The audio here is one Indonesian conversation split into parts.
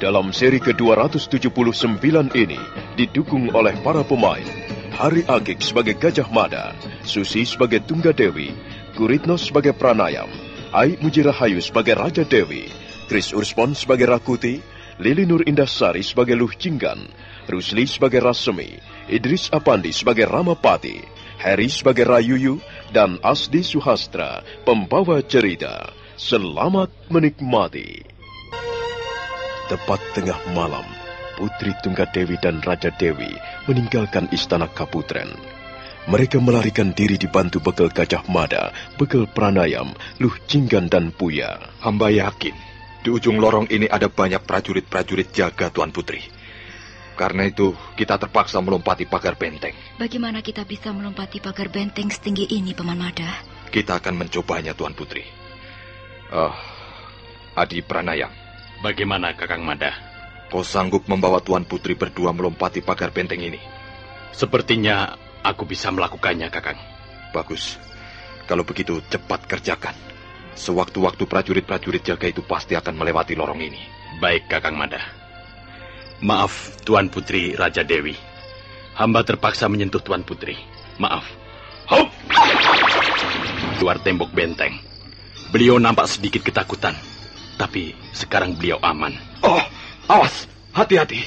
Dalam seri ke-279 ini didukung oleh para pemain Hari Agik sebagai Gajah Mada, Susi sebagai Tunggadewi, Guritno sebagai Pranayam, Ai Mujirahayu sebagai Raja Dewi, Kris Urspon sebagai Rakuti, Lili Nur Indasari sebagai Luh Jinggan, Rusli sebagai Rasemi, Idris Apandi sebagai Ramapati, Heri sebagai Rayuyu, dan Asdi Suhastra, pembawa cerita. Selamat menikmati. Tepat tengah malam, Putri Tunggadewi dan Raja Dewi meninggalkan istana Kaputren. Mereka melarikan diri dibantu bekal Gajah Mada, bekal Pranayam, Luh Jinggan dan Puya. Hamba yakin di ujung lorong ini ada banyak prajurit-prajurit jaga, Tuan Putri. Karena itu kita terpaksa melompati pagar benteng. Bagaimana kita bisa melompati pagar benteng setinggi ini, Paman Mada? Kita akan mencobanya, Tuan Putri. Adi Pranayam. Bagaimana, Kakang Mada? Kau sanggup membawa Tuan Putri berdua melompati pagar benteng ini? Sepertinya aku bisa melakukannya, Kakang. Bagus. Kalau begitu, cepat kerjakan. Sewaktu-waktu prajurit-prajurit jaga itu pasti akan melewati lorong ini. Baik, Kakang Mada. Maaf, Tuan Putri Raja Dewi. Hamba terpaksa menyentuh Tuan Putri. Maaf. Hop! Luar tembok benteng. Beliau nampak sedikit ketakutan. Tapi sekarang beliau aman. Oh, awas, hati-hati.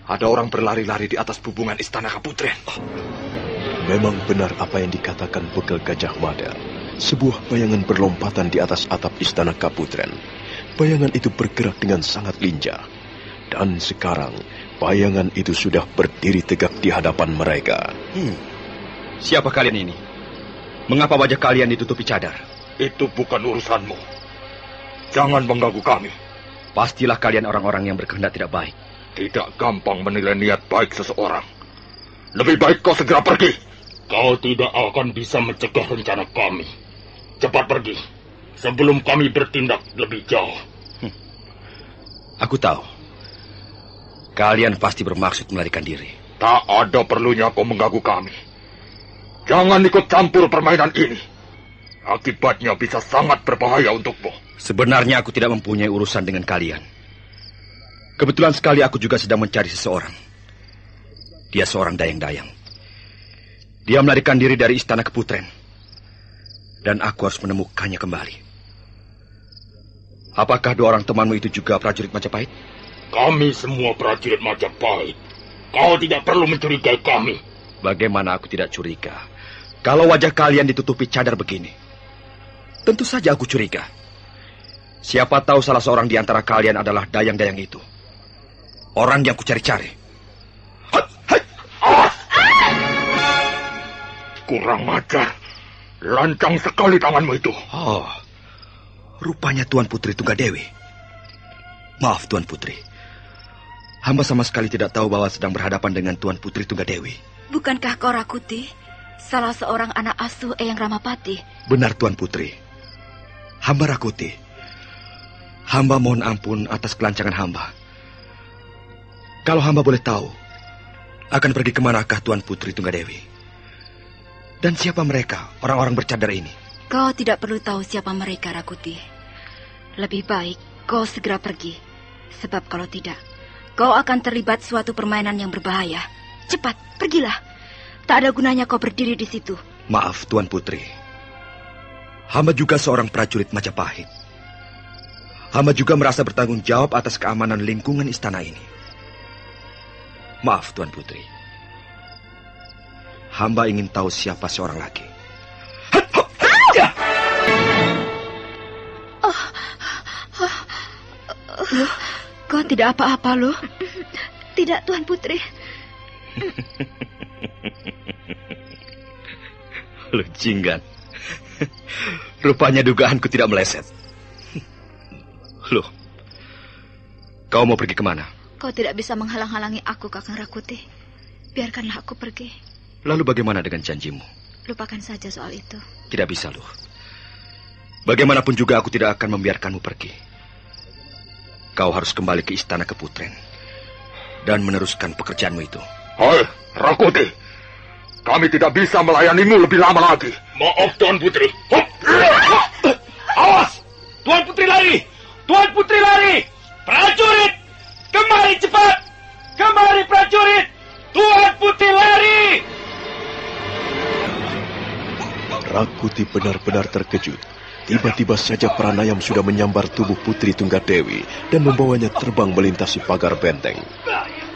Ada orang berlari-lari di atas bubungan istana Kaputren. Memang benar apa yang dikatakan bekal Gajah Mada. Sebuah bayangan berlompatan di atas atap istana Kaputren. Bayangan itu bergerak dengan sangat lincah. Dan sekarang, bayangan itu sudah berdiri tegak di hadapan mereka. Siapa kalian ini? Mengapa wajah kalian ditutupi cadar? Itu bukan urusanmu. Jangan mengganggu kami. Pastilah kalian orang-orang yang berkehendak tidak baik. Tidak gampang menilai niat baik seseorang. Lebih baik kau segera pergi. Kau tidak akan bisa mencegah rencana kami. Cepat pergi, sebelum kami bertindak lebih jauh. Aku tahu. Kalian pasti bermaksud melarikan diri. Tak ada perlunya kau mengganggu kami. Jangan ikut campur permainan ini. Akibatnya bisa sangat berbahaya untukmu. Sebenarnya aku tidak mempunyai urusan dengan kalian. Kebetulan sekali aku juga sedang mencari seseorang. Dia seorang dayang-dayang. Dia melarikan diri dari istana Kaputren. Dan aku harus menemukannya kembali. Apakah dua orang temanmu itu juga prajurit Majapahit? Kami semua prajurit Majapahit. Kau tidak perlu mencurigai kami. Bagaimana aku tidak curiga? Kalau wajah kalian ditutupi cadar begini. Tentu saja aku curiga. Siapa tahu salah seorang di antara kalian adalah dayang-dayang itu. Orang yang kucari-cari. Kurang ajar. Lancang sekali tanganmu itu. Oh, rupanya Tuan Putri Tunggadewi. Maaf, Tuan Putri. Hamba sama sekali tidak tahu bahwa sedang berhadapan dengan Tuan Putri Tunggadewi. Bukankah kau Rakuti, salah seorang anak asuh Eyang Ramapati? Benar, Tuan Putri. Hamba Rakuti. Hamba mohon ampun atas kelancangan hamba. Kalau hamba boleh tahu, akan pergi kemanakah Tuan Putri Tunggadewi? Dan siapa mereka, orang-orang bercadar ini? Kau tidak perlu tahu siapa mereka, Rakuti. Lebih baik kau segera pergi. Sebab kalau tidak, kau akan terlibat suatu permainan yang berbahaya. Cepat, pergilah. Tak ada gunanya kau berdiri di situ. Maaf, Tuan Putri. Hamba juga seorang prajurit Majapahit. Hamba juga merasa bertanggung jawab atas keamanan lingkungan istana ini. Maaf, Tuan Putri. Hamba ingin tahu siapa seorang laki. Loh, kau tidak apa-apa, loh? Tidak, Tuan Putri. Luh Jinggan. Rupanya dugaanku tidak meleset. Loh, kau mau pergi kemana? Kau tidak bisa menghalang-halangi aku, Kakang Rakuti. Biarkanlah aku pergi. Lalu bagaimana dengan janjimu? Lupakan saja soal itu. Tidak bisa, Luh. Bagaimanapun juga aku tidak akan membiarkanmu pergi. Kau harus kembali ke istana Kaputren dan meneruskan pekerjaanmu itu. Hai, Rakuti. Kami tidak bisa melayanimu lebih lama lagi. Maaf, Tuan Putri. Awas! Tuan Putri lari! Tuan Putri lari! Prajurit! Kemari cepat! Kemari prajurit! Tuan Putri lari! Rakuti benar-benar terkejut. Tiba-tiba saja Pranayam sudah menyambar tubuh Putri Tunggadewi dan membawanya terbang melintasi pagar benteng.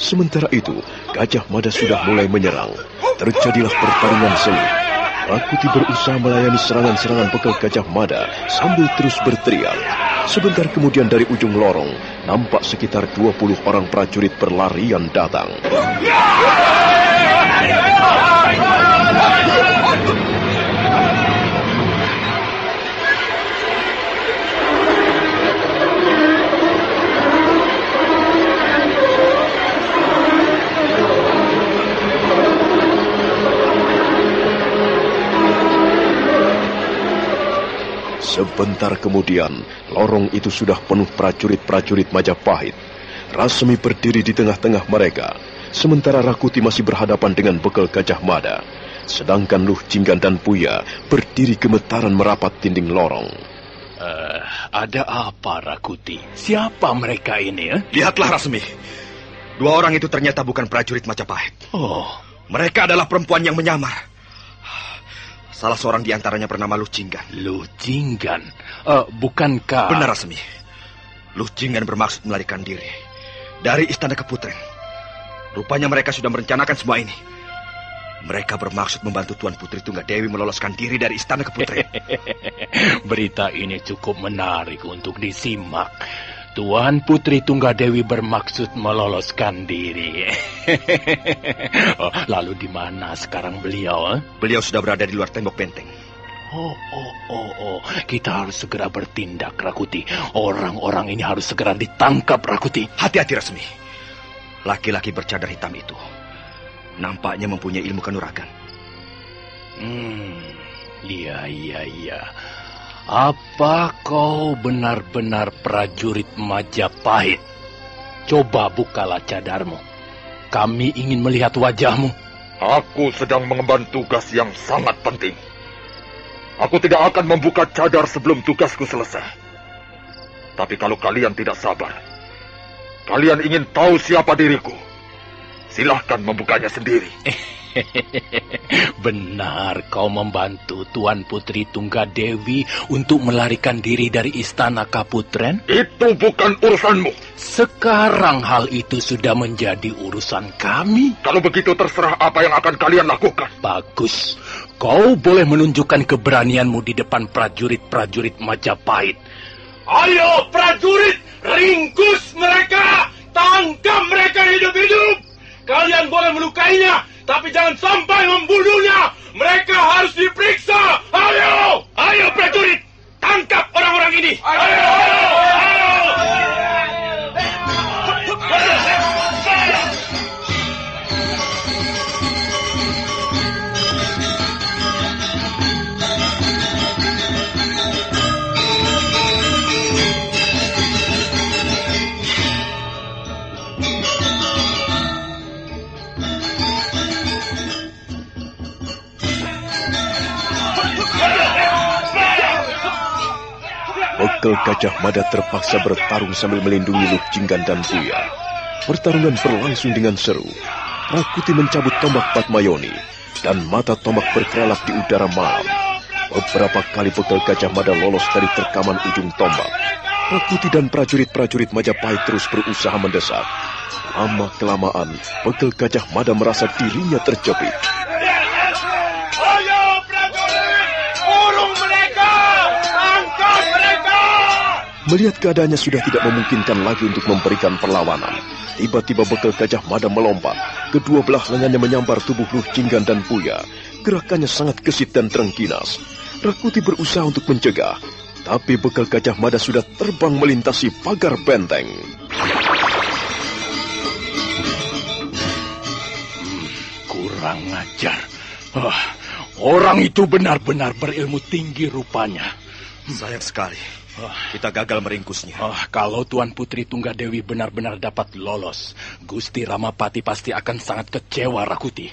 Sementara itu, Gajah Mada sudah mulai menyerang. Terjadilah pertarungan sengit. Rakuti berusaha melayani serangan-serangan bekal Gajah Mada sambil terus berteriak. Sebentar kemudian dari ujung lorong, nampak sekitar 20 orang prajurit berlarian datang. Sebentar kemudian, lorong itu sudah penuh prajurit-prajurit Majapahit. Rasmi berdiri di tengah-tengah mereka, sementara Rakuti masih berhadapan dengan bekal Gajah Mada. Sedangkan Luh Jinggan dan Puya berdiri gemetaran merapat dinding lorong. Ada apa, Rakuti? Siapa mereka ini? Lihatlah, Rasmi. 2 orang itu ternyata bukan prajurit Majapahit. Oh, mereka adalah perempuan yang menyamar. Salah seorang di antaranya bernama Luh Jinggan. Luh Jinggan? Bukankah... Benar, Rasmi. Luh Jinggan bermaksud melarikan diri dari Istana Keputren. Rupanya mereka sudah merencanakan semua ini. Mereka bermaksud membantu Tuan Putri Tunggadewi meloloskan diri dari Istana Keputren. Berita ini cukup menarik untuk disimak. Tuan Putri Tunggadewi bermaksud meloloskan diri. Lalu di mana sekarang beliau? Beliau sudah berada di luar tembok benteng. Kita harus segera bertindak, Rakuti. Orang-orang ini harus segera ditangkap, Rakuti. Hati-hati, Rasmi. Laki-laki bercadar hitam itu nampaknya mempunyai ilmu kanuragan. Iya. Apa kau benar-benar prajurit Majapahit? Coba bukalah cadarmu. Kami ingin melihat wajahmu. Aku sedang mengemban tugas yang sangat penting. Aku tidak akan membuka cadar sebelum tugasku selesai. Tapi kalau kalian tidak sabar, kalian ingin tahu siapa diriku, silahkan membukanya sendiri. Benar kau membantu Tuan Putri Tunggadewi untuk melarikan diri dari Istana Kaputren? Itu bukan urusanmu. Sekarang hal itu sudah menjadi urusan kami. Kalau begitu terserah apa yang akan kalian lakukan. Bagus. Kau boleh menunjukkan keberanianmu di depan prajurit-prajurit Majapahit. Ayo prajurit, ringkus mereka! Tangkap mereka hidup-hidup! Kalian boleh melukainya, tapi jangan sampai membunuhnya. Mereka harus diperiksa. Ayo prajurit, tangkap orang-orang ini. Ayo. Bekal Gajah Mada terpaksa bertarung sambil melindungi Luh Jinggan dan Puya. Pertarungan berlangsung dengan seru. Rakuti mencabut tombak Patmayoni, dan mata tombak berkelelap di udara malam. Beberapa kali bekal Gajah Mada lolos dari terkaman ujung tombak. Rakuti dan prajurit-prajurit Majapahit terus berusaha mendesak. Lama-kelamaan, bekal Gajah Mada merasa dirinya terjepit. Melihat keadaannya sudah tidak memungkinkan lagi untuk memberikan perlawanan, tiba-tiba bekal Gajah Mada melompat. Kedua belah lengannya menyambar tubuh Luh Jinggan dan Puya. Gerakannya sangat gesit dan terengginas. Rakuti berusaha untuk mencegah, tapi bekal Gajah Mada sudah terbang melintasi pagar benteng. Kurang ajar. Orang itu benar-benar berilmu tinggi rupanya. Sayang sekali. Kita gagal meringkusnya. Kalau Tuan Putri Tunggadewi benar-benar dapat lolos, Gusti Ramapati pasti akan sangat kecewa, Rakuti.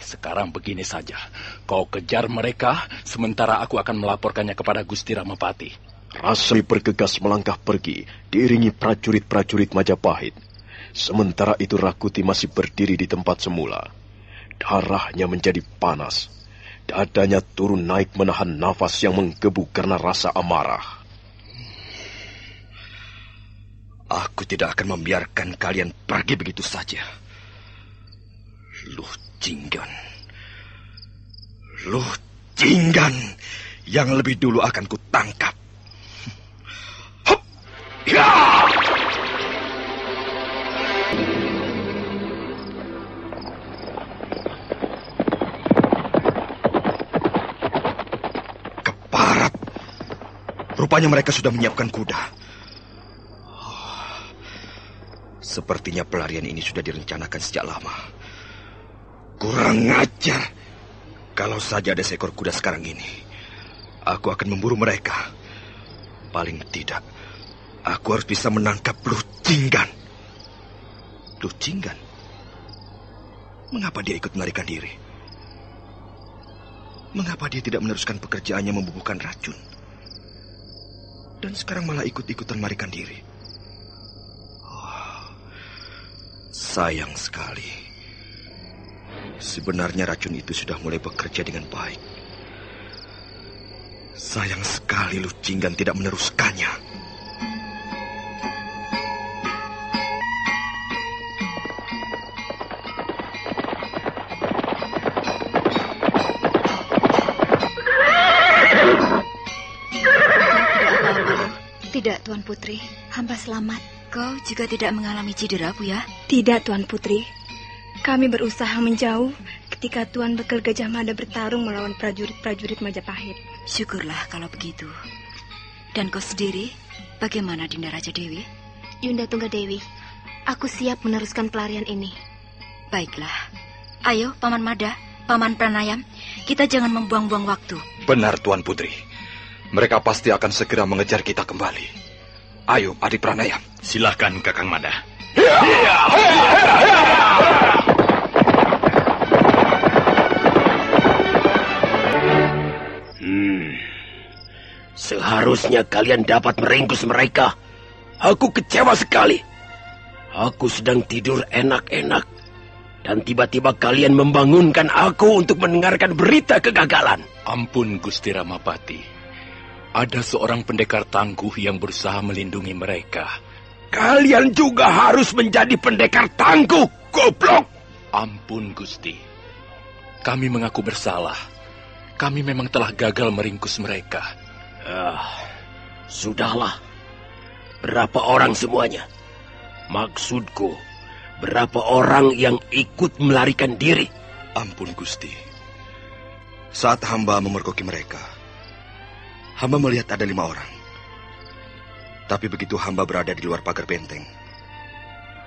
Sekarang begini saja. Kau kejar mereka, sementara aku akan melaporkannya kepada Gusti Ramapati. Rasmi bergegas melangkah pergi, diiringi prajurit-prajurit Majapahit. Sementara itu Rakuti masih berdiri di tempat semula. Darahnya menjadi panas. Dadanya turun naik menahan nafas yang menggebu karena rasa amarah. Aku tidak akan membiarkan kalian pergi begitu saja. Luh Jinggan. Luh Jinggan yang lebih dulu akan kutangkap. Hup! Ya! Keparat. Rupanya mereka sudah menyiapkan kuda. Sepertinya pelarian ini sudah direncanakan sejak lama. Kurang ajar. Kalau saja ada seekor kuda sekarang ini, aku akan memburu mereka. Paling tidak, aku harus bisa menangkap Luh Jinggan. Luh Jinggan? Mengapa dia ikut melarikan diri? Mengapa dia tidak meneruskan pekerjaannya membubuhkan racun? Dan sekarang malah ikut-ikutan melarikan diri. Oh, sayang sekali. Sebenarnya racun itu sudah mulai bekerja dengan baik. Sayang sekali Luh Jinggan tidak meneruskannya. Tidak, Tuan Putri. Hamba selamat. Kau juga tidak mengalami cedera, Bu ya? Tidak, Tuan Putri. Kami berusaha menjauh ketika Tuan Bekal Gajah Mada bertarung melawan prajurit-prajurit Majapahit. Syukurlah kalau begitu. Dan kau sendiri, bagaimana Dinda Raja Dewi? Yunda Tunggadewi, aku siap meneruskan pelarian ini. Baiklah. Ayo, Paman Mada, Paman Pranayam, kita jangan membuang-buang waktu. Benar, Tuan Putri. Mereka pasti akan segera mengejar kita kembali. Ayo, adik Pranayam. Silahkan, Kakang Mada. Seharusnya kalian dapat meringkus mereka. Aku kecewa sekali. Aku sedang tidur enak-enak. Dan tiba-tiba kalian membangunkan aku untuk mendengarkan berita kegagalan. Ampun, Gusti Ramapati. Ada seorang pendekar tangguh yang berusaha melindungi mereka. Kalian juga harus menjadi pendekar tangguh, goblok! Ampun, Gusti. Kami mengaku bersalah. Kami memang telah gagal meringkus mereka. Sudahlah. Berapa orang semuanya? Maksudku, berapa orang yang ikut melarikan diri? Ampun, Gusti. Saat hamba memergoki mereka, hamba melihat ada 5 orang. Tapi begitu hamba berada di luar pagar benteng,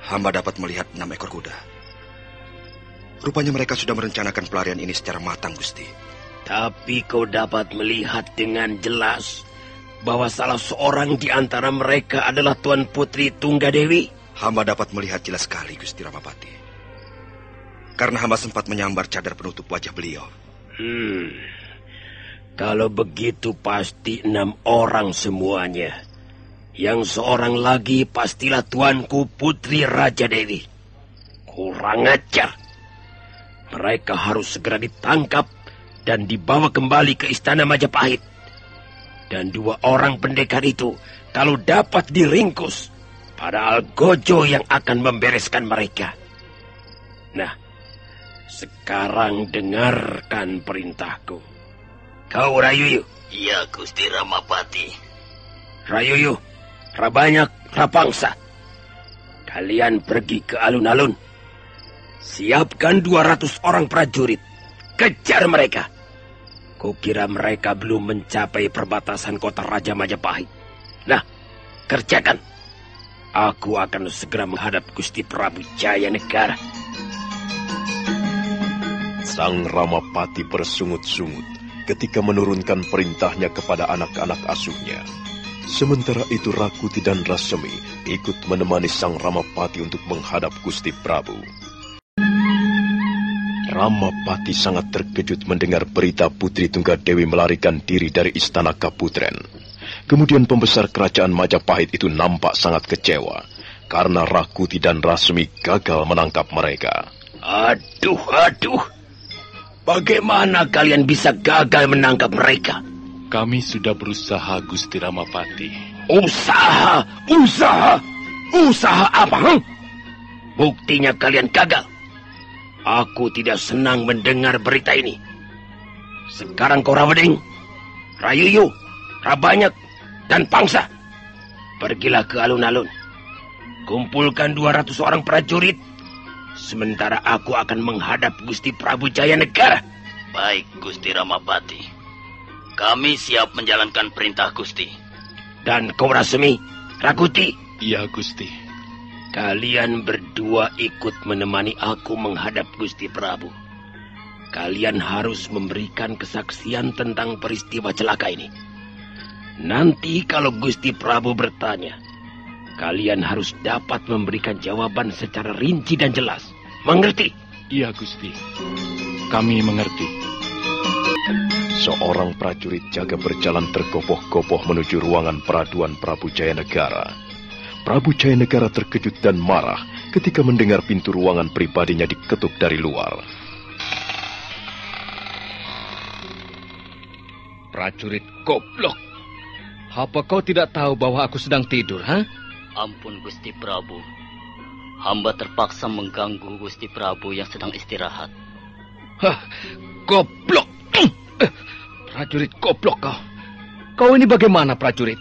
hamba dapat melihat 6 ekor kuda. Rupanya mereka sudah merencanakan pelarian ini secara matang, Gusti. Tapi kau dapat melihat dengan jelas bahwa salah seorang di antara mereka adalah Tuan Putri Tunggadewi. Hamba dapat melihat jelas sekali, Gusti Ramapati. Karena hamba sempat menyambar cadar penutup wajah beliau. Kalau begitu pasti 6 orang semuanya. Yang seorang lagi pastilah Tuanku Putri Raja Dewi. Kurang ajar. Mereka harus segera ditangkap dan dibawa kembali ke istana Majapahit. Dan 2 orang pendekar itu kalau dapat diringkus, padahal Gojo yang akan membereskan mereka. Nah, sekarang dengarkan perintahku. Kau Rayuyu. Iya, Gusti Ramapati. Rayuyu, Rabanyak, Rapangsa. Kalian pergi ke alun-alun. Siapkan 200 orang prajurit. Kejar mereka. Kukira mereka belum mencapai perbatasan kota Raja Majapahit. Nah, kerjakan. Aku akan segera menghadap Gusti Prabu Jayanegara. Sang Ramapati bersungut-sungut ketika menurunkan perintahnya kepada anak-anak asuhnya. Sementara itu Rakuti dan Rasemi ikut menemani sang Ramapati untuk menghadap Gusti Prabu. Ramapati sangat terkejut mendengar berita Putri Tunggadewi melarikan diri dari istana Kaputren. Kemudian pembesar kerajaan Majapahit itu nampak sangat kecewa karena Rakuti dan Rasmi gagal menangkap mereka. Aduh. Bagaimana kalian bisa gagal menangkap mereka? Kami sudah berusaha, Gusti Ramapati. Usaha apa? Buktinya kalian gagal. Aku tidak senang mendengar berita ini. Sekarang kau Raweding, Rayuyu, Rabanyak, dan Pangsa, pergilah ke alun-alun. Kumpulkan 200 orang prajurit. Sementara aku akan menghadap Gusti Prabu Jayanegara. Baik, Gusti Ramapati. Kami siap menjalankan perintah Gusti. Dan kau Rasmi, Rakuti. Iya, Gusti. Kalian berdua ikut menemani aku menghadap Gusti Prabu. Kalian harus memberikan kesaksian tentang peristiwa celaka ini. Nanti kalau Gusti Prabu bertanya, kalian harus dapat memberikan jawaban secara rinci dan jelas. Mengerti? Iya, Gusti. Kami mengerti. Seorang prajurit jaga berjalan tergopoh-gopoh menuju ruangan peraduan Prabu Jayanegara. Prabu Jayanegara terkejut dan marah ketika mendengar pintu ruangan pribadinya diketuk dari luar. Prajurit goblok. Apa kau tidak tahu bahwa aku sedang tidur, ha? Ampun, Gusti Prabu. Hamba terpaksa mengganggu Gusti Prabu yang sedang istirahat. Hah, goblok. Prajurit goblok kau. Kau ini bagaimana, prajurit?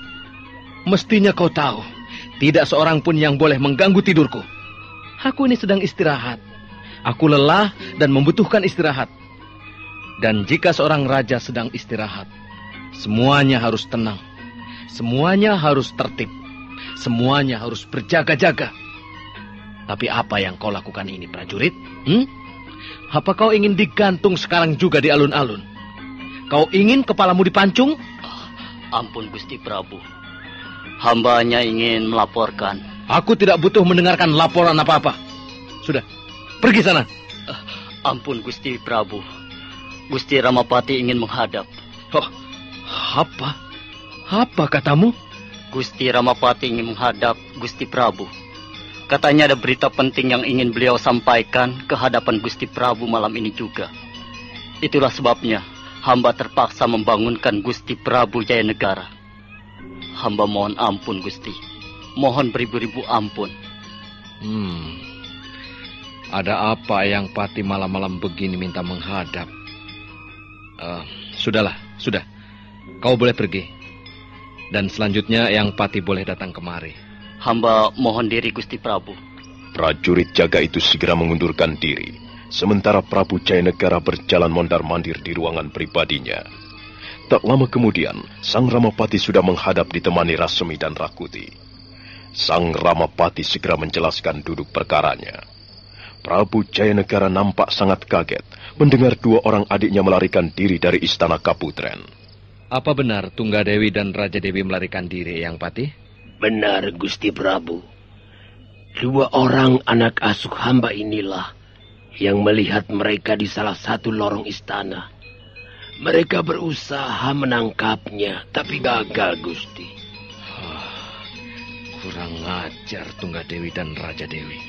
Mestinya kau tahu, tidak seorang pun yang boleh mengganggu tidurku. Aku ini sedang istirahat. Aku lelah dan membutuhkan istirahat. Dan jika seorang raja sedang istirahat, semuanya harus tenang. Semuanya harus tertib. Semuanya harus berjaga-jaga. Tapi apa yang kau lakukan ini, prajurit? Apa kau ingin digantung sekarang juga di alun-alun? Kau ingin kepalamu dipancung? Ampun, Gusti Prabu. Hamba hanya ingin melaporkan. Aku tidak butuh mendengarkan laporan apa-apa. Sudah, pergi sana. Ampun, Gusti Prabu. Gusti Ramapati ingin menghadap. Oh, apa? Apa katamu? Gusti Ramapati ingin menghadap Gusti Prabu. Katanya ada berita penting yang ingin beliau sampaikan ke hadapan Gusti Prabu malam ini juga. Itulah sebabnya hamba terpaksa membangunkan Gusti Prabu Jayanegara. Hamba mohon ampun, Gusti. Mohon beribu-ribu ampun. Ada apa yang Pati malam-malam begini minta menghadap? Sudah. Kau boleh pergi. Dan selanjutnya yang Pati boleh datang kemari. Hamba mohon diri, Gusti Prabu. Prajurit jaga itu segera mengundurkan diri. Sementara Prabu Jayanegara berjalan mondar-mandir di ruangan pribadinya. Tak lama kemudian, Sang Ramapati sudah menghadap ditemani Rasmi dan Rakuti. Sang Ramapati segera menjelaskan duduk perkaranya. Prabu Jayanegara nampak sangat kaget mendengar 2 orang adiknya melarikan diri dari istana Kaputren. Apa benar Tunggadewi dan Raja Dewi melarikan diri, Yang Pati? Benar, Gusti Prabu. 2 orang anak asuh hamba inilah yang melihat mereka di salah satu lorong istana. Mereka berusaha menangkapnya, tapi gagal, Gusti. Kurang ajar Tunggadewi dan Raja Dewi.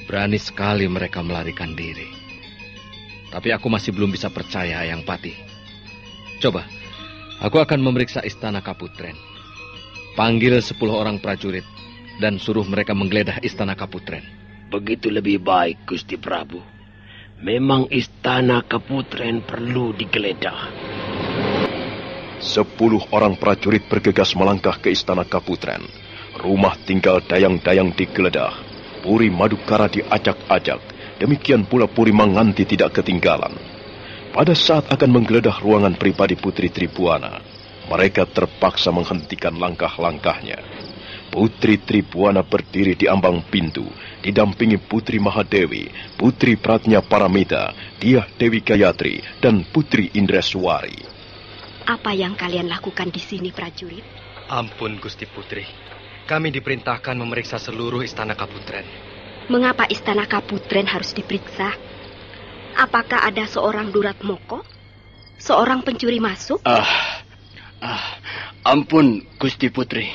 Berani sekali mereka melarikan diri. Tapi aku masih belum bisa percaya, Yang Pati. Coba, aku akan memeriksa istana Kaputren. Panggil 10 orang prajurit dan suruh mereka menggeledah istana Kaputren. Begitu lebih baik, Gusti Prabu. Memang istana Kaputren perlu digeledah. 10 orang prajurit bergegas melangkah ke istana Kaputren. Rumah tinggal dayang-dayang digeledah. Puri Madukara diacak-acak. Demikian pula Puri Manganti tidak ketinggalan. Pada saat akan menggeledah ruangan pribadi Putri Tribuana, mereka terpaksa menghentikan langkah-langkahnya. Putri Tribuana berdiri di ambang pintu, didampingi Putri Mahadewi, Putri Pratnya Paramita, Diah Dewi Gayatri, dan Putri Indreswari. Apa yang kalian lakukan di sini, prajurit? Ampun, Gusti Putri. Kami diperintahkan memeriksa seluruh istana Kaputren. Mengapa istana Kaputren harus diperiksa? Apakah ada seorang Duratmoko? Seorang pencuri masuk? Ampun, Gusti Putri.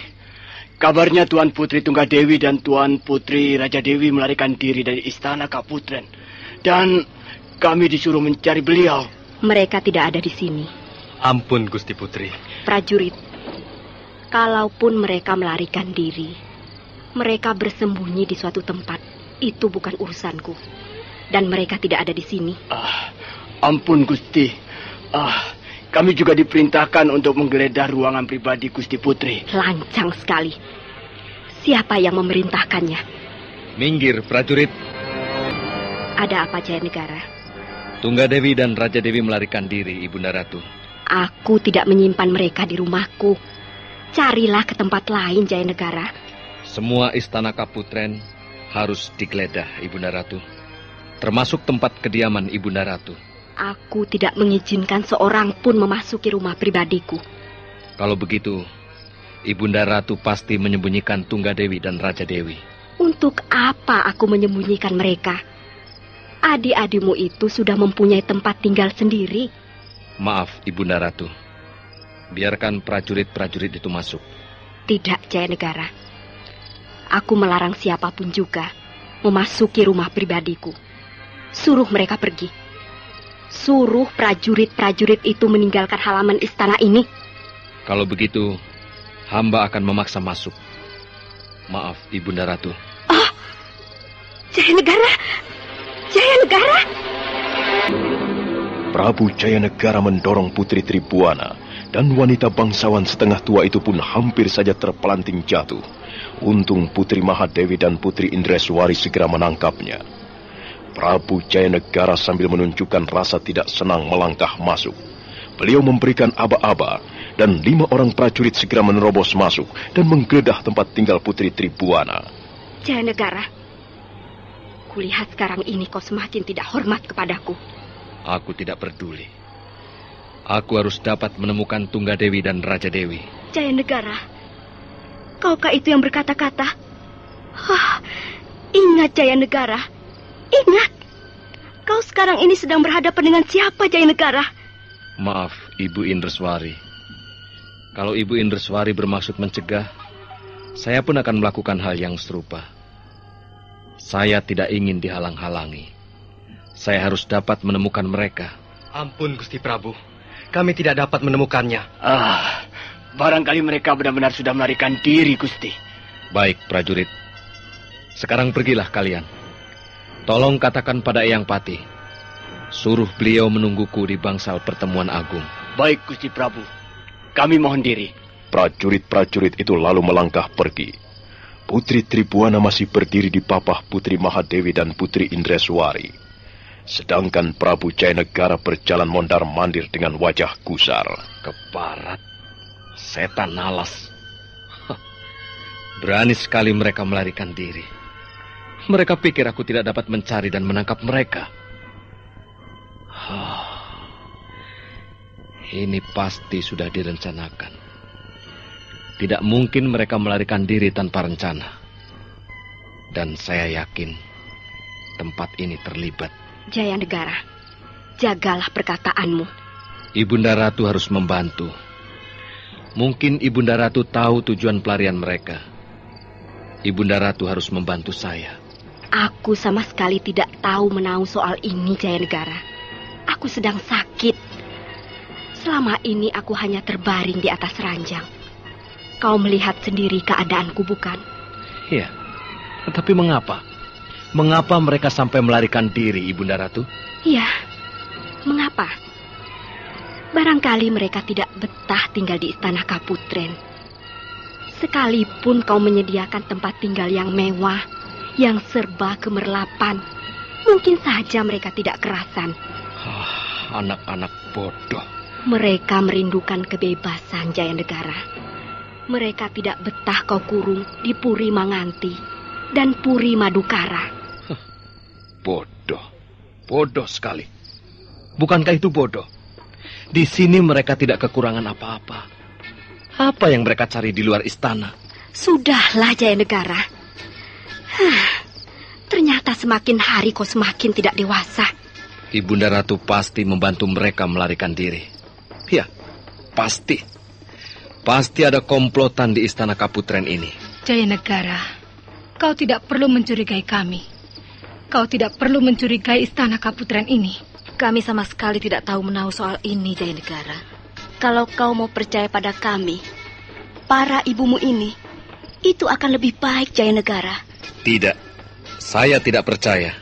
Kabarnya Tuan Putri Tunggadewi dan Tuan Putri Raja Dewi melarikan diri dari istana Kaputren. Dan kami disuruh mencari beliau. Mereka tidak ada di sini. Ampun, Gusti Putri. Prajurit, kalaupun mereka melarikan diri, mereka bersembunyi di suatu tempat. Itu bukan urusanku. Dan mereka tidak ada di sini. Ampun, Gusti. Kami juga diperintahkan untuk menggeledah ruangan pribadi Gusti Putri. Lancang sekali. Siapa yang memerintahkannya? Minggir, prajurit. Ada apa, Jaya Negara? Tunggadewi dan Raja Dewi melarikan diri, Ibunda Ratu. Aku tidak menyimpan mereka di rumahku. Carilah ke tempat lain, Jaya Negara. Semua istana Kaputren harus digeledah, Ibunda Ratu. Termasuk tempat kediaman Ibunda Ratu. Aku tidak mengizinkan seorang pun memasuki rumah pribadiku. Kalau begitu, Ibunda Ratu pasti menyembunyikan Tunggadewi dan Raja Dewi. Untuk apa aku menyembunyikan mereka? Adik-adikmu itu sudah mempunyai tempat tinggal sendiri. Maaf, Ibunda Ratu. Biarkan prajurit-prajurit itu masuk. Tidak, Jaya Negara. Aku melarang siapapun juga memasuki rumah pribadiku. Suruh mereka pergi. Suruh prajurit-prajurit itu meninggalkan halaman istana ini. Kalau begitu, hamba akan memaksa masuk. Maaf, Ibunda Ratu. Oh, Jaya Negara! Jaya Negara! Prabu Jaya Negara mendorong Putri Tribuana, dan wanita bangsawan setengah tua itu pun hampir saja terpelanting jatuh. Untung Putri Mahadewi dan Putri Indreswari segera menangkapnya. Prabu Jaya Negara sambil menunjukkan rasa tidak senang melangkah masuk. Beliau memberikan aba-aba, dan 5 orang prajurit segera menerobos masuk dan menggeledah tempat tinggal Putri Tribuana. Jaya Negara, kulihat sekarang ini kau semakin tidak hormat kepadaku. Aku tidak peduli. Aku harus dapat menemukan Tunggadewi dan Raja Dewi. Jaya Negara, kaukah itu yang berkata-kata? Ingat, Jaya Negara. Ingat, kau sekarang ini sedang berhadapan dengan siapa, Jaya Negara? Maaf, Ibu Indreswari. Kalau Ibu Indreswari bermaksud mencegah, saya pun akan melakukan hal yang serupa. Saya tidak ingin dihalang-halangi. Saya harus dapat menemukan mereka. Ampun, Gusti Prabu. Kami tidak dapat menemukannya. Barangkali mereka benar-benar sudah melarikan diri, Gusti. Baik, prajurit. Sekarang pergilah kalian. Tolong katakan pada Eyang Pati, suruh beliau menungguku di bangsal pertemuan agung. Baik, Gusti Prabu. Kami mohon diri. Prajurit-prajurit itu lalu melangkah pergi. Putri Tribuana masih berdiri di papah Putri Mahadewi dan Putri Indreswari. Sedangkan Prabu Jaya Negara berjalan mondar-mandir dengan wajah gusar. Keparat, setan alas. Berani sekali mereka melarikan diri. Mereka pikir aku tidak dapat mencari dan menangkap mereka. Ini pasti sudah direncanakan. Tidak mungkin mereka melarikan diri tanpa rencana. Dan saya yakin tempat ini terlibat. Jaya Negara, jagalah perkataanmu. Ibunda Ratu harus membantu. Mungkin Ibunda Ratu tahu tujuan pelarian mereka. Ibunda Ratu harus membantu saya. Aku sama sekali tidak tahu menahu soal ini, Jaya Negara. Aku sedang sakit. Selama ini aku hanya terbaring di atas ranjang. Kau melihat sendiri keadaanku, bukan? Iya, tetapi mengapa? Mengapa mereka sampai melarikan diri, Ibunda Ratu? Iya, mengapa? Barangkali mereka tidak betah tinggal di istana Kaputren. Sekalipun kau menyediakan tempat tinggal yang mewah, yang serba kemerlapan, mungkin saja mereka tidak kerasan. Anak-anak bodoh. Mereka merindukan kebebasan, Jaya Negara. Mereka tidak betah kau kurung di Puri Manganti dan Puri Madukara. Bodoh. Bodoh sekali. Bukankah itu bodoh? Di sini mereka tidak kekurangan apa-apa. Apa yang mereka cari di luar istana? Sudahlah, Jaya Negara. Ternyata semakin hari kau semakin tidak dewasa. Ibunda Ratu pasti membantu mereka melarikan diri. Ya, pasti. Pasti ada komplotan di istana Kaputren ini. Jaya Negara, kau tidak perlu mencurigai kami. Kau tidak perlu mencurigai istana Kaputren ini. Kami sama sekali tidak tahu menahu soal ini, Jaya Negara. Kalau kau mau percaya pada kami, para ibumu ini, itu akan lebih baik, Jaya Negara. Tidak, saya tidak percaya.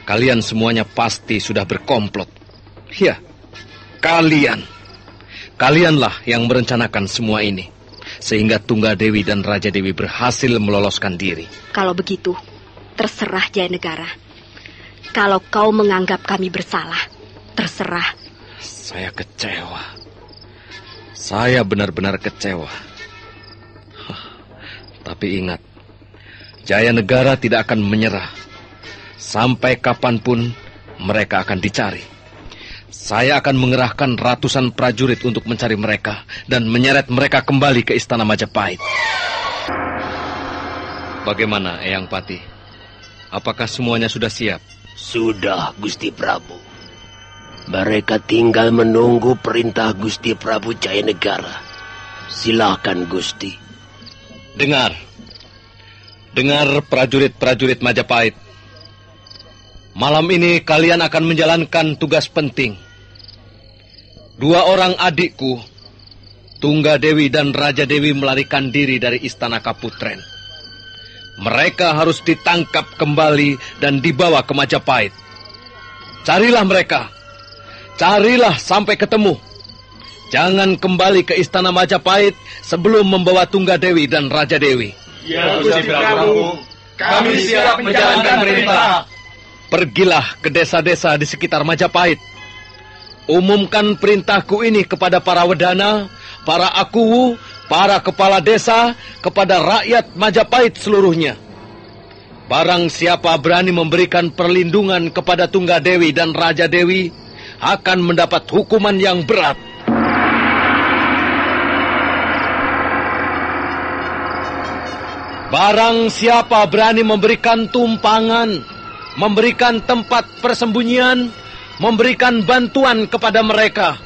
Kalian semuanya pasti sudah berkomplot. Ya, kalianlah yang merencanakan semua ini, sehingga Tunggadewi dan Raja Dewi berhasil meloloskan diri. Kalau begitu, terserah Jaya Negara. Kalau kau menganggap kami bersalah, terserah. Saya kecewa. Saya benar-benar kecewa. Tapi ingat, Jaya Negara tidak akan menyerah. Sampai kapanpun mereka akan dicari. Saya akan mengerahkan ratusan prajurit untuk mencari mereka dan menyeret mereka kembali ke Istana Majapahit. Bagaimana, Eyang Pati? Apakah semuanya sudah siap? Sudah, Gusti Prabu. Mereka tinggal menunggu perintah Gusti Prabu Jaya Negara. Silakan, Gusti. Dengar prajurit-prajurit Majapahit. Malam ini kalian akan menjalankan tugas penting. 2 orang adikku, Tunggadewi dan Raja Dewi, melarikan diri dari Istana Kaputren. Mereka harus ditangkap kembali dan dibawa ke Majapahit. Carilah mereka. Carilah sampai ketemu. Jangan kembali ke Istana Majapahit sebelum membawa Tunggadewi dan Raja Dewi. Ya, Gusti Prabu. Kami siap menjalankan perintah. Pergilah ke desa-desa di sekitar Majapahit. Umumkan perintahku ini kepada para wedana, para akuwu, para kepala desa, kepada rakyat Majapahit seluruhnya. Barang siapa berani memberikan perlindungan kepada Tunggadewi dan Raja Dewi akan mendapat hukuman yang berat. Barang siapa berani memberikan tumpangan, memberikan tempat persembunyian, memberikan bantuan kepada mereka,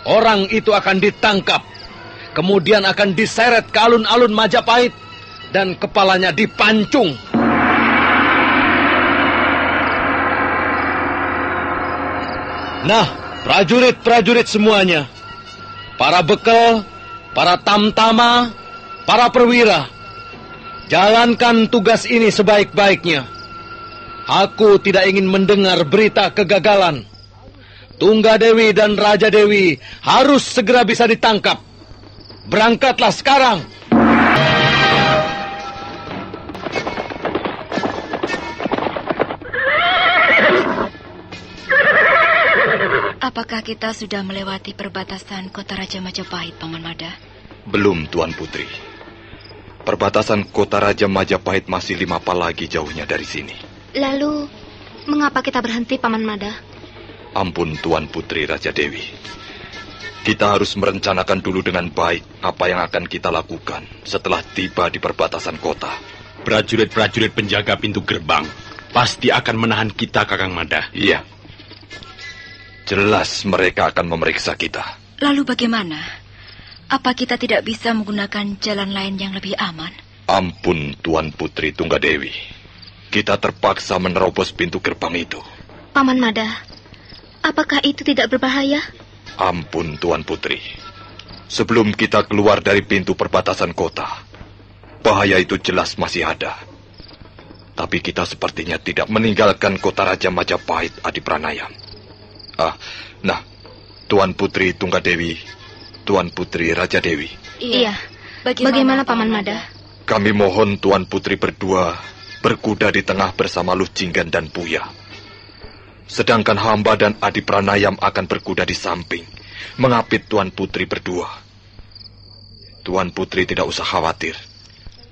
orang itu akan ditangkap, kemudian akan diseret ke alun-alun Majapahit dan kepalanya dipancung. Nah, prajurit-prajurit semuanya, para bekel, para tamtama, para perwira, jalankan tugas ini sebaik-baiknya. Aku tidak ingin mendengar berita kegagalan. Tunggadewi dan Raja Dewi harus segera bisa ditangkap. Berangkatlah sekarang. Apakah kita sudah melewati perbatasan kota Raja Majapahit, Paman Mada? Belum, Tuan Putri. Perbatasan kota Raja Majapahit masih 5 pa lagi jauhnya dari sini. Lalu, mengapa kita berhenti, Paman Mada? Ampun, Tuan Putri Raja Dewi. Kita harus merencanakan dulu dengan baik apa yang akan kita lakukan setelah tiba di perbatasan kota. Prajurit-prajurit penjaga pintu gerbang pasti akan menahan kita, Kakang Mada. Iya. Jelas mereka akan memeriksa kita. Lalu bagaimana? Apa kita tidak bisa menggunakan jalan lain yang lebih aman? Ampun, Tuan Putri Tunggadewi. Kita terpaksa menerobos pintu gerbang itu. Paman Mada, apakah itu tidak berbahaya? Ampun, Tuan Putri. Sebelum kita keluar dari pintu perbatasan kota, bahaya itu jelas masih ada. Tapi kita sepertinya tidak meninggalkan kota Raja Majapahit Adipranayam. Nah, Tuan Putri Tunggadewi, Tuan Putri Raja Dewi. Iya. Bagaimana Paman Mada? Kami mohon Tuan Putri berdua berkuda di tengah bersama Luh Jinggan dan Buya. Sedangkan hamba dan Adipranayam akan berkuda di samping, mengapit Tuan Putri berdua. Tuan Putri tidak usah khawatir.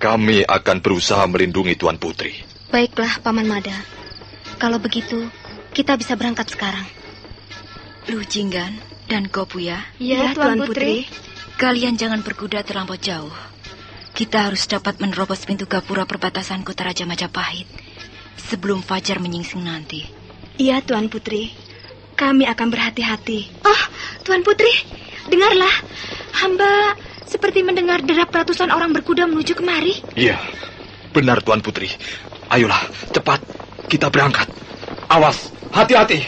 Kami akan berusaha melindungi Tuan Putri. Baiklah, Paman Mada. Kalau begitu, kita bisa berangkat sekarang. Luh Jinggan dan Gopuya. Ya, Tuan Putri. Kalian jangan berkuda terlampau jauh. Kita harus dapat menerobos pintu gapura perbatasan kota Raja Majapahit sebelum fajar menyingsing nanti. Iya, Tuan Putri. Kami akan berhati-hati. Oh, Tuan Putri, dengarlah. Hamba Seperti mendengar derap ratusan orang berkuda menuju kemari. Iya, benar Tuan Putri. Ayolah, cepat. Kita berangkat. Awas, hati-hati.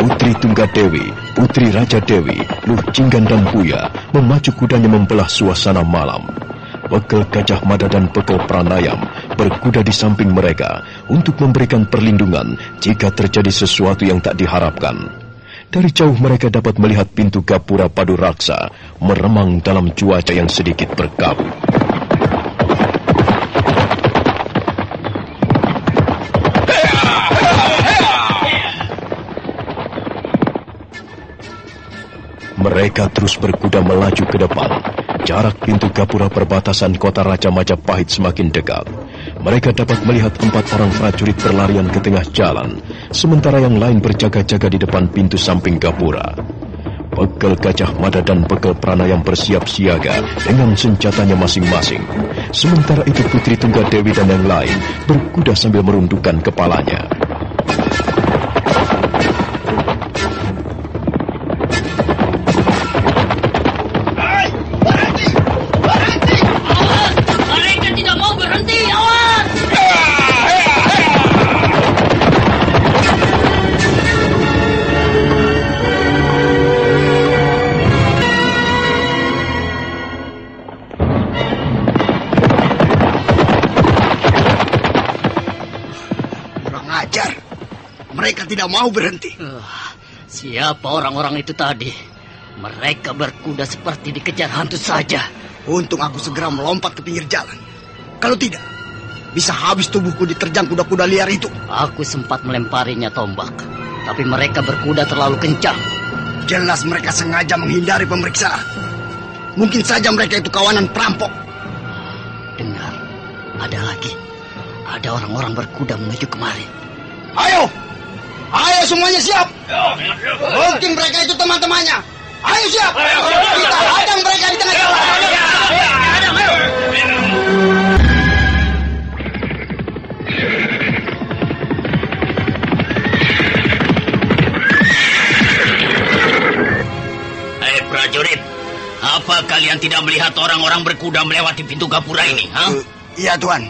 Putri Tunggadewi, Putri Raja Dewi, Luh Jinggan dan Buya memacu kudanya membelah suasana malam. Pegel Gajah Mada dan Pegel Pranayam berkuda di samping mereka untuk memberikan perlindungan jika terjadi sesuatu yang tak diharapkan. Dari jauh mereka dapat melihat pintu gapura Padu Raksa meremang dalam cuaca yang sedikit berkabut. Mereka terus berkuda melaju ke depan. Jarak pintu gapura perbatasan kota Raja Majapahit semakin dekat. Mereka dapat melihat 4 orang prajurit berlarian ke tengah jalan, sementara yang lain berjaga-jaga di depan pintu samping gapura. Pegel Gajah Mada dan Pegel Pranayam bersiap siaga dengan senjatanya masing-masing. Sementara itu Putri Tunggadewi dan yang lain berkuda sambil merundukkan kepalanya. Mereka tidak mau berhenti. Siapa orang-orang itu tadi? Mereka berkuda seperti dikejar hantu saja. Untung aku segera melompat ke pinggir jalan. Kalau tidak, bisa habis tubuhku diterjang kuda-kuda liar itu. Aku sempat melemparinya tombak, tapi mereka berkuda terlalu kencang. Jelas mereka sengaja menghindari pemeriksaan. Mungkin saja mereka itu kawanan perampok. Dengar, ada lagi. Ada orang-orang berkuda menuju kemari. Ayo! Ayo semuanya siap. Mungkin mereka itu teman-temannya. Ayo siap. Kita hadang mereka di tengah jalan. Hei prajurit, apa kalian tidak melihat orang-orang berkuda melewati pintu gapura ini? Iya Tuan,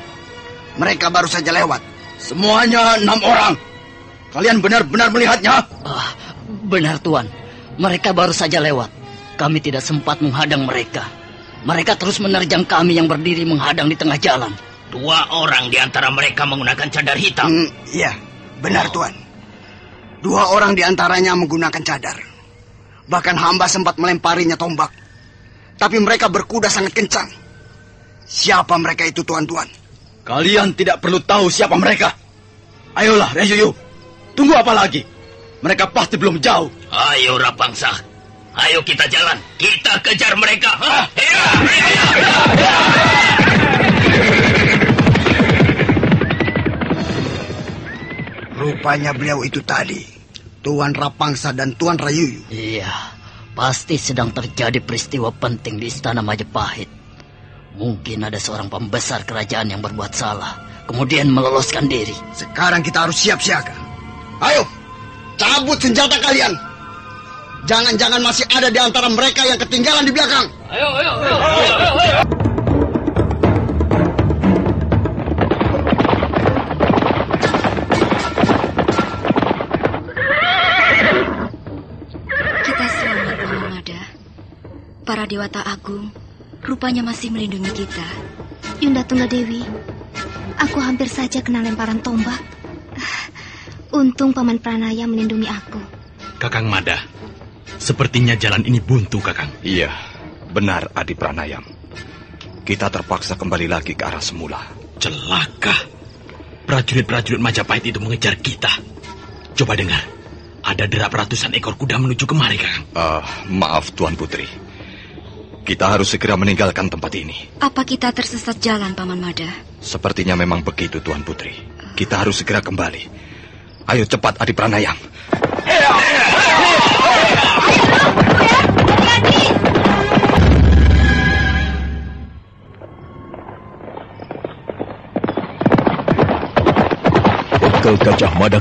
mereka baru saja lewat. Semuanya 6 orang. Kalian benar-benar melihatnya? Benar Tuan, mereka baru saja lewat. Kami tidak sempat menghadang mereka. Mereka terus menerjang kami yang berdiri menghadang di tengah jalan. 2 orang di antara mereka menggunakan cadar hitam. Iya, benar Tuan. 2 orang di antaranya menggunakan cadar. Bahkan hamba sempat melemparinya tombak. Tapi mereka berkuda sangat kencang. Siapa mereka itu tuan-tuan? Kalian tidak perlu tahu siapa mereka. Ayolah, Reyuyu. Tunggu apa lagi? Mereka pasti belum jauh. Ayo Rapangsa. Ayo kita jalan. Kita kejar mereka. Rupanya beliau itu tadi. Tuan Rapangsa dan Tuan Rayuyu. Iya. Pasti sedang terjadi peristiwa penting di Istana Majapahit. Mungkin ada seorang pembesar kerajaan yang berbuat salah, kemudian meloloskan diri. Sekarang kita harus siap siaga. Ayo, cabut senjata kalian. Jangan-jangan masih ada di antara mereka yang ketinggalan di belakang. Ayo. Kita selamat, Paman Mada. Para Dewata Agung rupanya masih melindungi kita. Yunda Tunggadewi, aku hampir saja kena lemparan tombak. Untung Paman Pranaya melindungi aku. Kakang Mada, sepertinya jalan ini buntu, Kakang. Iya, benar Adi Pranayam. Kita terpaksa kembali lagi ke arah semula. Celaka. Prajurit-prajurit Majapahit itu mengejar kita. Coba dengar, ada derap ratusan ekor kuda menuju kemari, Kakang. Maaf Tuan Putri. Kita harus segera meninggalkan tempat ini. Apa kita tersesat jalan, Paman Mada? Sepertinya memang begitu, Tuan Putri. Kita harus segera kembali. Ayo cepat Adi Pranayam. Bekal Gajah Mada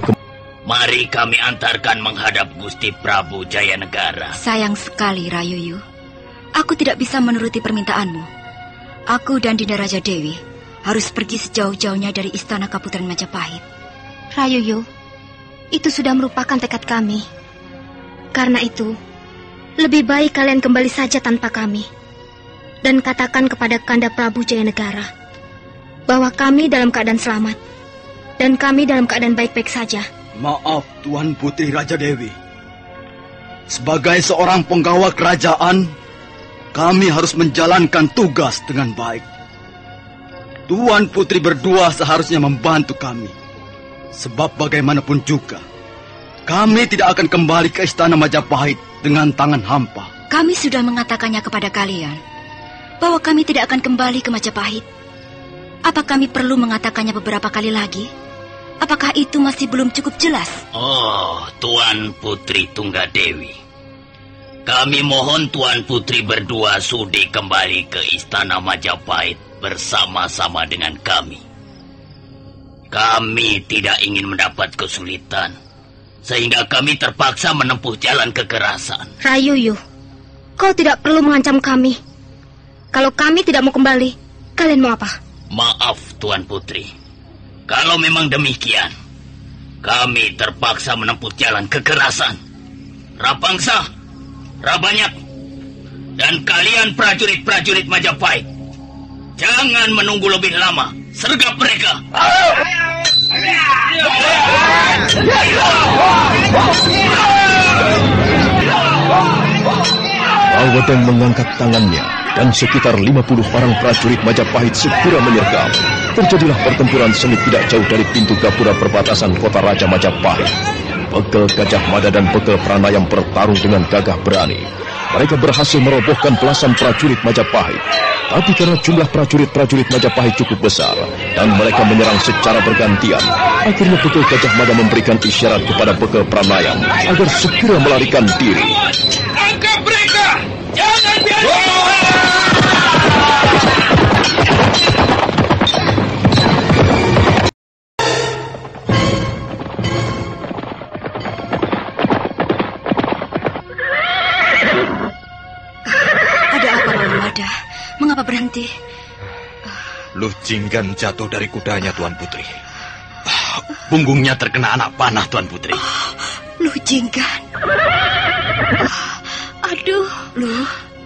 Mari kami antarkan menghadap Gusti Prabu Jayanegara. Sayang sekali, Rayuyu. Aku tidak bisa menuruti permintaanmu. Aku dan Dinda Raja Dewi harus pergi sejauh-jauhnya dari istana Kaputaran Majapahit. Rayuyu, itu sudah merupakan tekad kami. Karena itu, lebih baik kalian kembali saja tanpa kami. Dan katakan kepada Kanda Prabu Jayanegara bahwa kami dalam keadaan selamat. Dan kami dalam keadaan baik-baik saja. Maaf, Tuan Putri Raja Dewi. Sebagai seorang penggawa kerajaan, kami harus menjalankan tugas dengan baik. Tuan Putri berdua seharusnya membantu kami. Sebab bagaimanapun juga, kami tidak akan kembali ke istana Majapahit dengan tangan hampa. Kami sudah mengatakannya kepada kalian, bahwa kami tidak akan kembali ke Majapahit. Apa kami perlu mengatakannya beberapa kali lagi? Apakah itu masih belum cukup jelas? Oh, Tuan Putri Tunggadewi. Kami mohon Tuan Putri berdua sudi kembali ke istana Majapahit bersama-sama dengan kami. Kami tidak ingin mendapat kesulitan, sehingga kami terpaksa menempuh jalan kekerasan. Rayuyu, kau tidak perlu mengancam kami. Kalau kami tidak mau kembali, kalian mau apa? Maaf, Tuan Putri. Kalau memang demikian, kami terpaksa menempuh jalan kekerasan. Rapangsa, Rabanyak, dan kalian prajurit-prajurit Majapahit, jangan menunggu lebih lama. Sergap mereka. Bawodeng mengangkat tangannya dan sekitar 50 orang prajurit Majapahit segera menyergap. Terjadilah pertempuran sengit tidak jauh dari pintu gapura perbatasan kota Raja Majapahit. Bekal Gajah Mada dan Bekal Pranayam bertarung dengan gagah berani. Mereka berhasil merobohkan belasan prajurit Majapahit. Tapi karena jumlah prajurit-prajurit Majapahit cukup besar dan mereka menyerang secara bergantian, akhirnya Bekal Gajah Mada memberikan isyarat kepada Bekal Pranayam agar segera melarikan diri. Angkat mereka! Jangan biarkan! Mengapa berhenti? Lu Jinggan jatuh dari kudanya, Tuan Putri. Punggungnya terkena anak panah, Tuan Putri. Lu Jinggan. Aduh,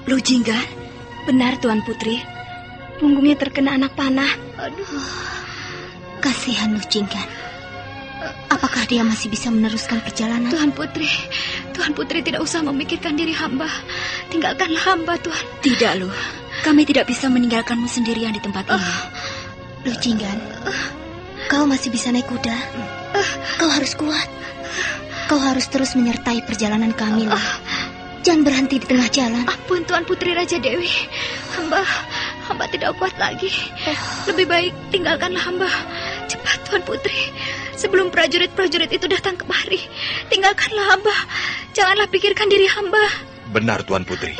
Lu Jinggan. Benar, Tuan Putri. Punggungnya terkena anak panah. Aduh. Kasihan Lu Jinggan. Apakah dia masih bisa meneruskan perjalanan? Tuan Putri tidak usah memikirkan diri hamba. Tinggalkanlah hamba, Tuan. Tidak, Lu. Kami tidak bisa meninggalkanmu sendirian di tempat ini. Lu Jinggan, kau masih bisa naik kuda. Kau harus kuat. Kau harus terus menyertai perjalanan kami, Lu. Jangan berhenti di tengah jalan. Ampun, Tuan Putri Raja Dewi. Hamba tidak kuat lagi. Lebih baik tinggalkanlah hamba. Cepat, Tuan Putri. Sebelum prajurit-prajurit itu datang kemari. Tinggalkanlah hamba. Janganlah pikirkan diri hamba. Benar, Tuan Putri.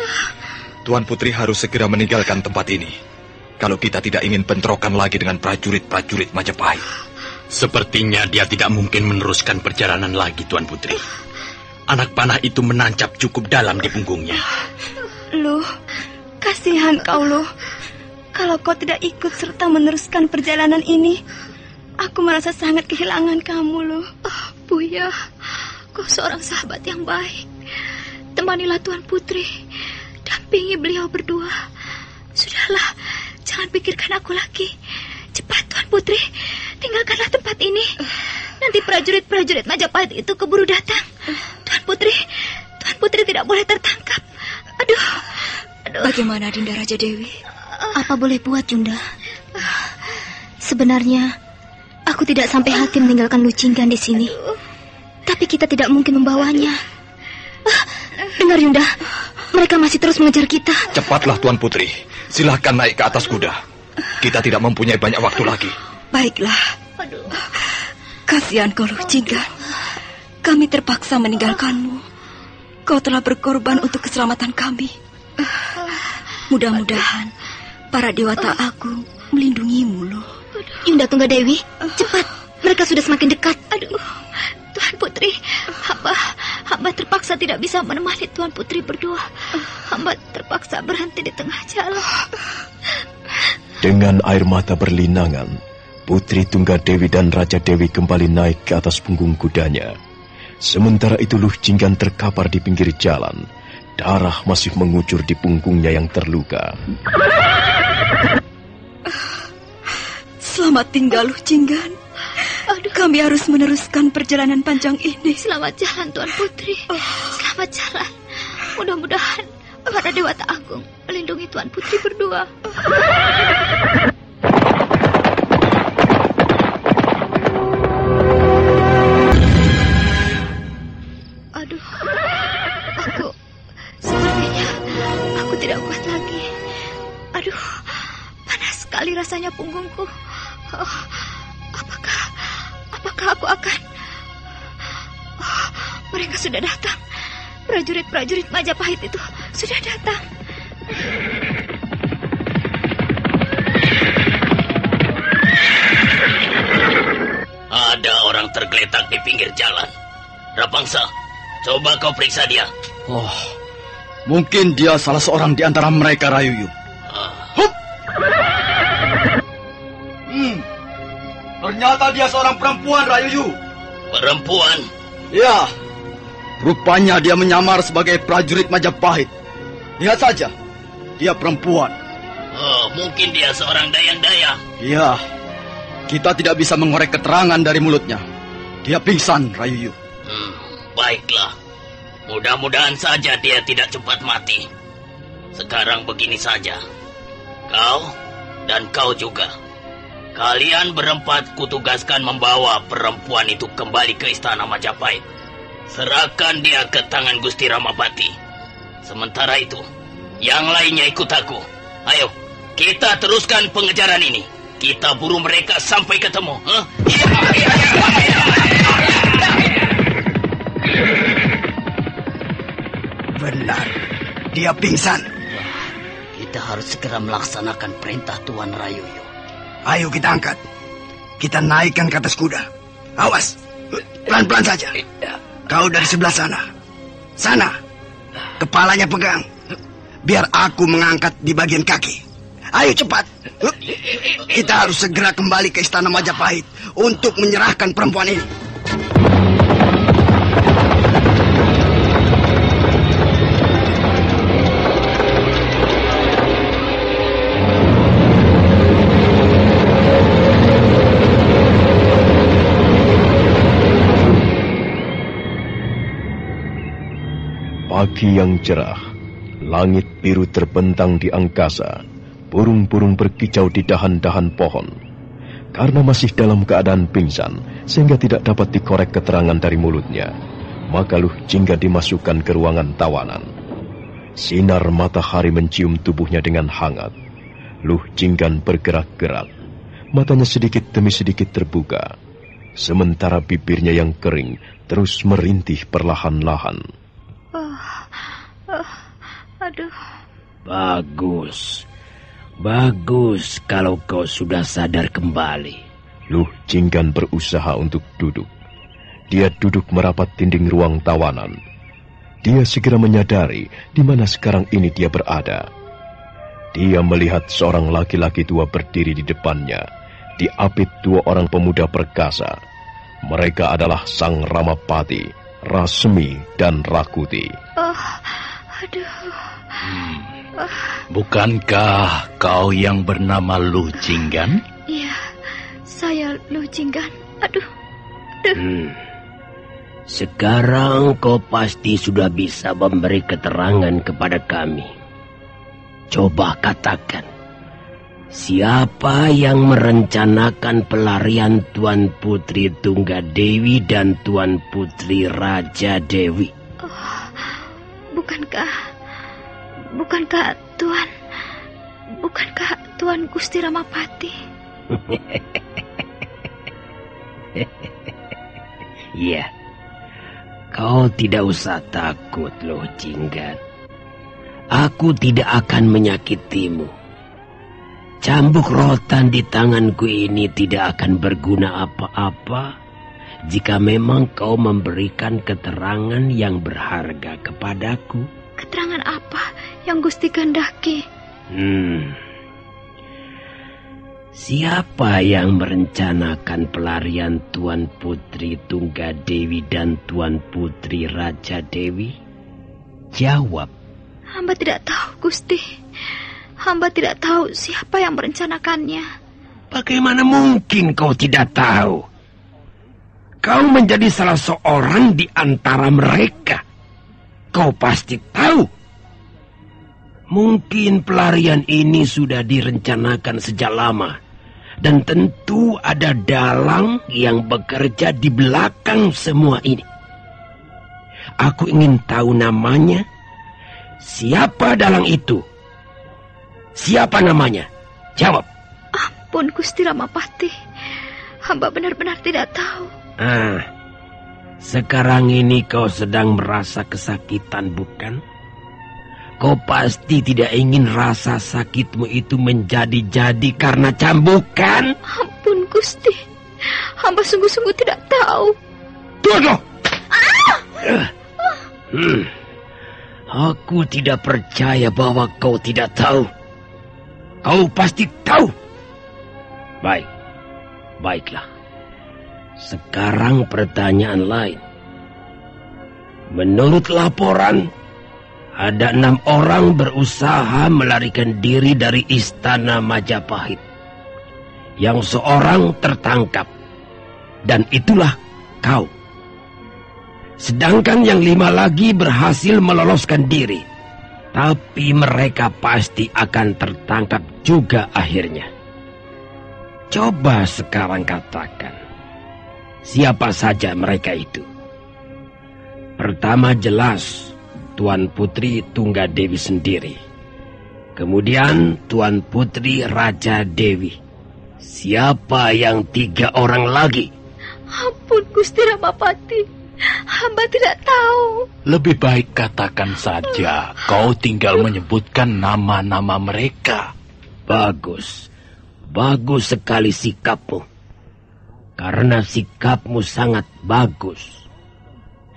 Tuan Putri harus segera meninggalkan tempat ini. Kalau kita tidak ingin bentrokan lagi dengan prajurit-prajurit Majapahit. Sepertinya dia tidak mungkin meneruskan perjalanan lagi, Tuan Putri. Anak panah itu menancap cukup dalam di punggungnya. Lu, kasihan kau, Lu. Kalau kau tidak ikut serta meneruskan perjalanan ini, aku merasa sangat kehilangan kamu, Lu. Buya, kau seorang sahabat yang baik. Temanilah Tuan Putri. Dampingi beliau berdua. Sudahlah, jangan pikirkan aku lagi. Cepat, Tuan Putri. Tinggalkanlah tempat ini. Nanti prajurit-prajurit Majapahit itu keburu datang. Tuan Putri tidak boleh tertangkap. Aduh. Bagaimana Dinda Raja Dewi? Apa boleh buat, Yunda? Sebenarnya, aku tidak sampai hati meninggalkan Lu Jinggan di sini. Tapi kita tidak mungkin membawanya. Dengar, Yunda. Mereka masih terus mengejar kita. Cepatlah, Tuan Putri. Silahkan naik ke atas kuda. Kita tidak mempunyai banyak waktu lagi. Baiklah. Kasihan kau, Lu Jinggan. kami terpaksa meninggalkanmu. Kau telah berkorban untuk keselamatan kami. Mudah-mudahan para dewata agung melindungimu, Luh. Yunda Tunggadewi, cepat. Mereka sudah semakin dekat. Aduh, Tuan Putri, hamba terpaksa tidak bisa menemani Tuan Putri berdua. Hamba terpaksa berhenti di tengah jalan. Dengan air mata berlinangan, Putri Tunggadewi dan Raja Dewi kembali naik ke atas punggung kudanya. Sementara itu Luh Jinggan terkapar di pinggir jalan. Darah masih mengucur di punggungnya yang terluka. Selamat tinggal, Luh Jinggan. Kami harus meneruskan perjalanan panjang ini. Selamat jalan, Tuan Putri. Selamat jalan. Mudah-mudahan para dewata agung melindungi Tuan Putri berdua. Aduh, sepertinya aku tidak kuat lagi. Aduh, panas sekali rasanya punggungku. Apakah aku akan... mereka sudah datang. Prajurit-prajurit Majapahit itu sudah datang. Ada orang tergeletak di pinggir jalan. Rapangsa, coba kau periksa dia. Oh, mungkin dia salah seorang di antara mereka, Rayuyu. Hup! Ternyata dia seorang perempuan, Rayuyu. Perempuan? Ya, rupanya dia menyamar sebagai prajurit Majapahit. Lihat saja, dia perempuan. Oh, mungkin dia seorang dayang-dayang. Iya, kita tidak bisa mengorek keterangan dari mulutnya. Dia pingsan, Rayuyu. Baiklah, mudah-mudahan saja dia tidak cepat mati. Sekarang begini saja, kau dan kau juga. Kalian berempat kutugaskan membawa perempuan itu kembali ke istana Majapahit. Serahkan dia ke tangan Gusti Ramapati. Sementara itu, yang lainnya ikut aku. Ayo, kita teruskan pengejaran ini. Kita buru mereka sampai ketemu. Benar, dia pingsan. Kita harus segera melaksanakan perintah Tuan Rayuyu. Ayo kita angkat. Kita naikkan ke atas kuda. Awas, pelan-pelan saja. Kau dari sebelah sana. Sana, kepalanya pegang. Biar aku mengangkat di bagian kaki. Ayo cepat. Kita harus segera kembali ke istana Majapahit untuk menyerahkan perempuan ini. Pagi yang cerah, langit biru terbentang di angkasa, burung-burung berkicau di dahan-dahan pohon. Karena masih dalam keadaan pingsan, sehingga tidak dapat dikorek keterangan dari mulutnya, maka Luh Jinggan dimasukkan ke ruangan tawanan. Sinar matahari mencium tubuhnya dengan hangat. Luh Jinggan bergerak-gerak, matanya sedikit demi sedikit terbuka, sementara bibirnya yang kering terus merintih perlahan-lahan. Aduh. Bagus kalau kau sudah sadar kembali. Luh Jinggan berusaha untuk duduk. Dia duduk merapat dinding ruang tawanan. Dia segera menyadari di mana sekarang ini dia berada. Dia melihat seorang laki-laki tua berdiri di depannya, diapit dua orang pemuda perkasa. Mereka adalah Sang Ramapati, Rasmi, dan Rakuti. Aduh. Bukankah kau yang bernama Luh Jinggan? Iya, saya Luh Jinggan. Aduh. Sekarang kau pasti sudah bisa memberi keterangan kepada kami. Coba katakan, siapa yang merencanakan pelarian Tuan Putri Tunggadewi dan Tuan Putri Raja Dewi? Bukankah Tuan Gusti Ramapati? Iya, Kau tidak usah takut loh, Jinggan. Aku tidak akan menyakitimu. Cambuk rotan di tanganku ini tidak akan berguna apa-apa jika memang kau memberikan keterangan yang berharga kepadaku. Keterangan apa yang Gusti kehendaki? Siapa yang merencanakan pelarian Tuan Putri Tunggadewi dan Tuan Putri Raja Dewi? Jawab. Hamba tidak tahu, Gusti. Hamba tidak tahu siapa yang merencanakannya. Bagaimana mungkin kau tidak tahu? Kau menjadi salah seorang di antara mereka. Kau pasti tahu. Mungkin pelarian ini sudah direncanakan sejak lama. Dan tentu ada dalang yang bekerja di belakang semua ini. Aku ingin tahu namanya. Siapa dalang itu? Siapa namanya? Jawab. Ampun, Gusti Ramapati. Hamba benar-benar tidak tahu. Sekarang ini kau sedang merasa kesakitan, bukan? Kau pasti tidak ingin rasa sakitmu itu menjadi-jadi karena cambukan. Ampun, Gusti. Hamba sungguh-sungguh tidak tahu. Tunggu. Aku tidak percaya bahwa kau tidak tahu. Kau pasti tahu. Baiklah. Sekarang pertanyaan lain. Menurut laporan, ada 6 orang berusaha melarikan diri dari istana Majapahit. Yang seorang tertangkap. Dan itulah kau. Sedangkan yang 5 lagi berhasil meloloskan diri. Tapi mereka pasti akan tertangkap juga akhirnya. Coba sekarang katakan, siapa saja mereka itu? Pertama jelas Tuan Putri Tunggadewi sendiri. Kemudian Tuan Putri Raja Dewi. Siapa yang 3 orang lagi? Ampun, Gusti Ramapati. Hamba tidak tahu. Lebih baik katakan saja. Kau tinggal menyebutkan nama-nama mereka. Bagus. Bagus sekali sikapmu. Karena sikapmu sangat bagus.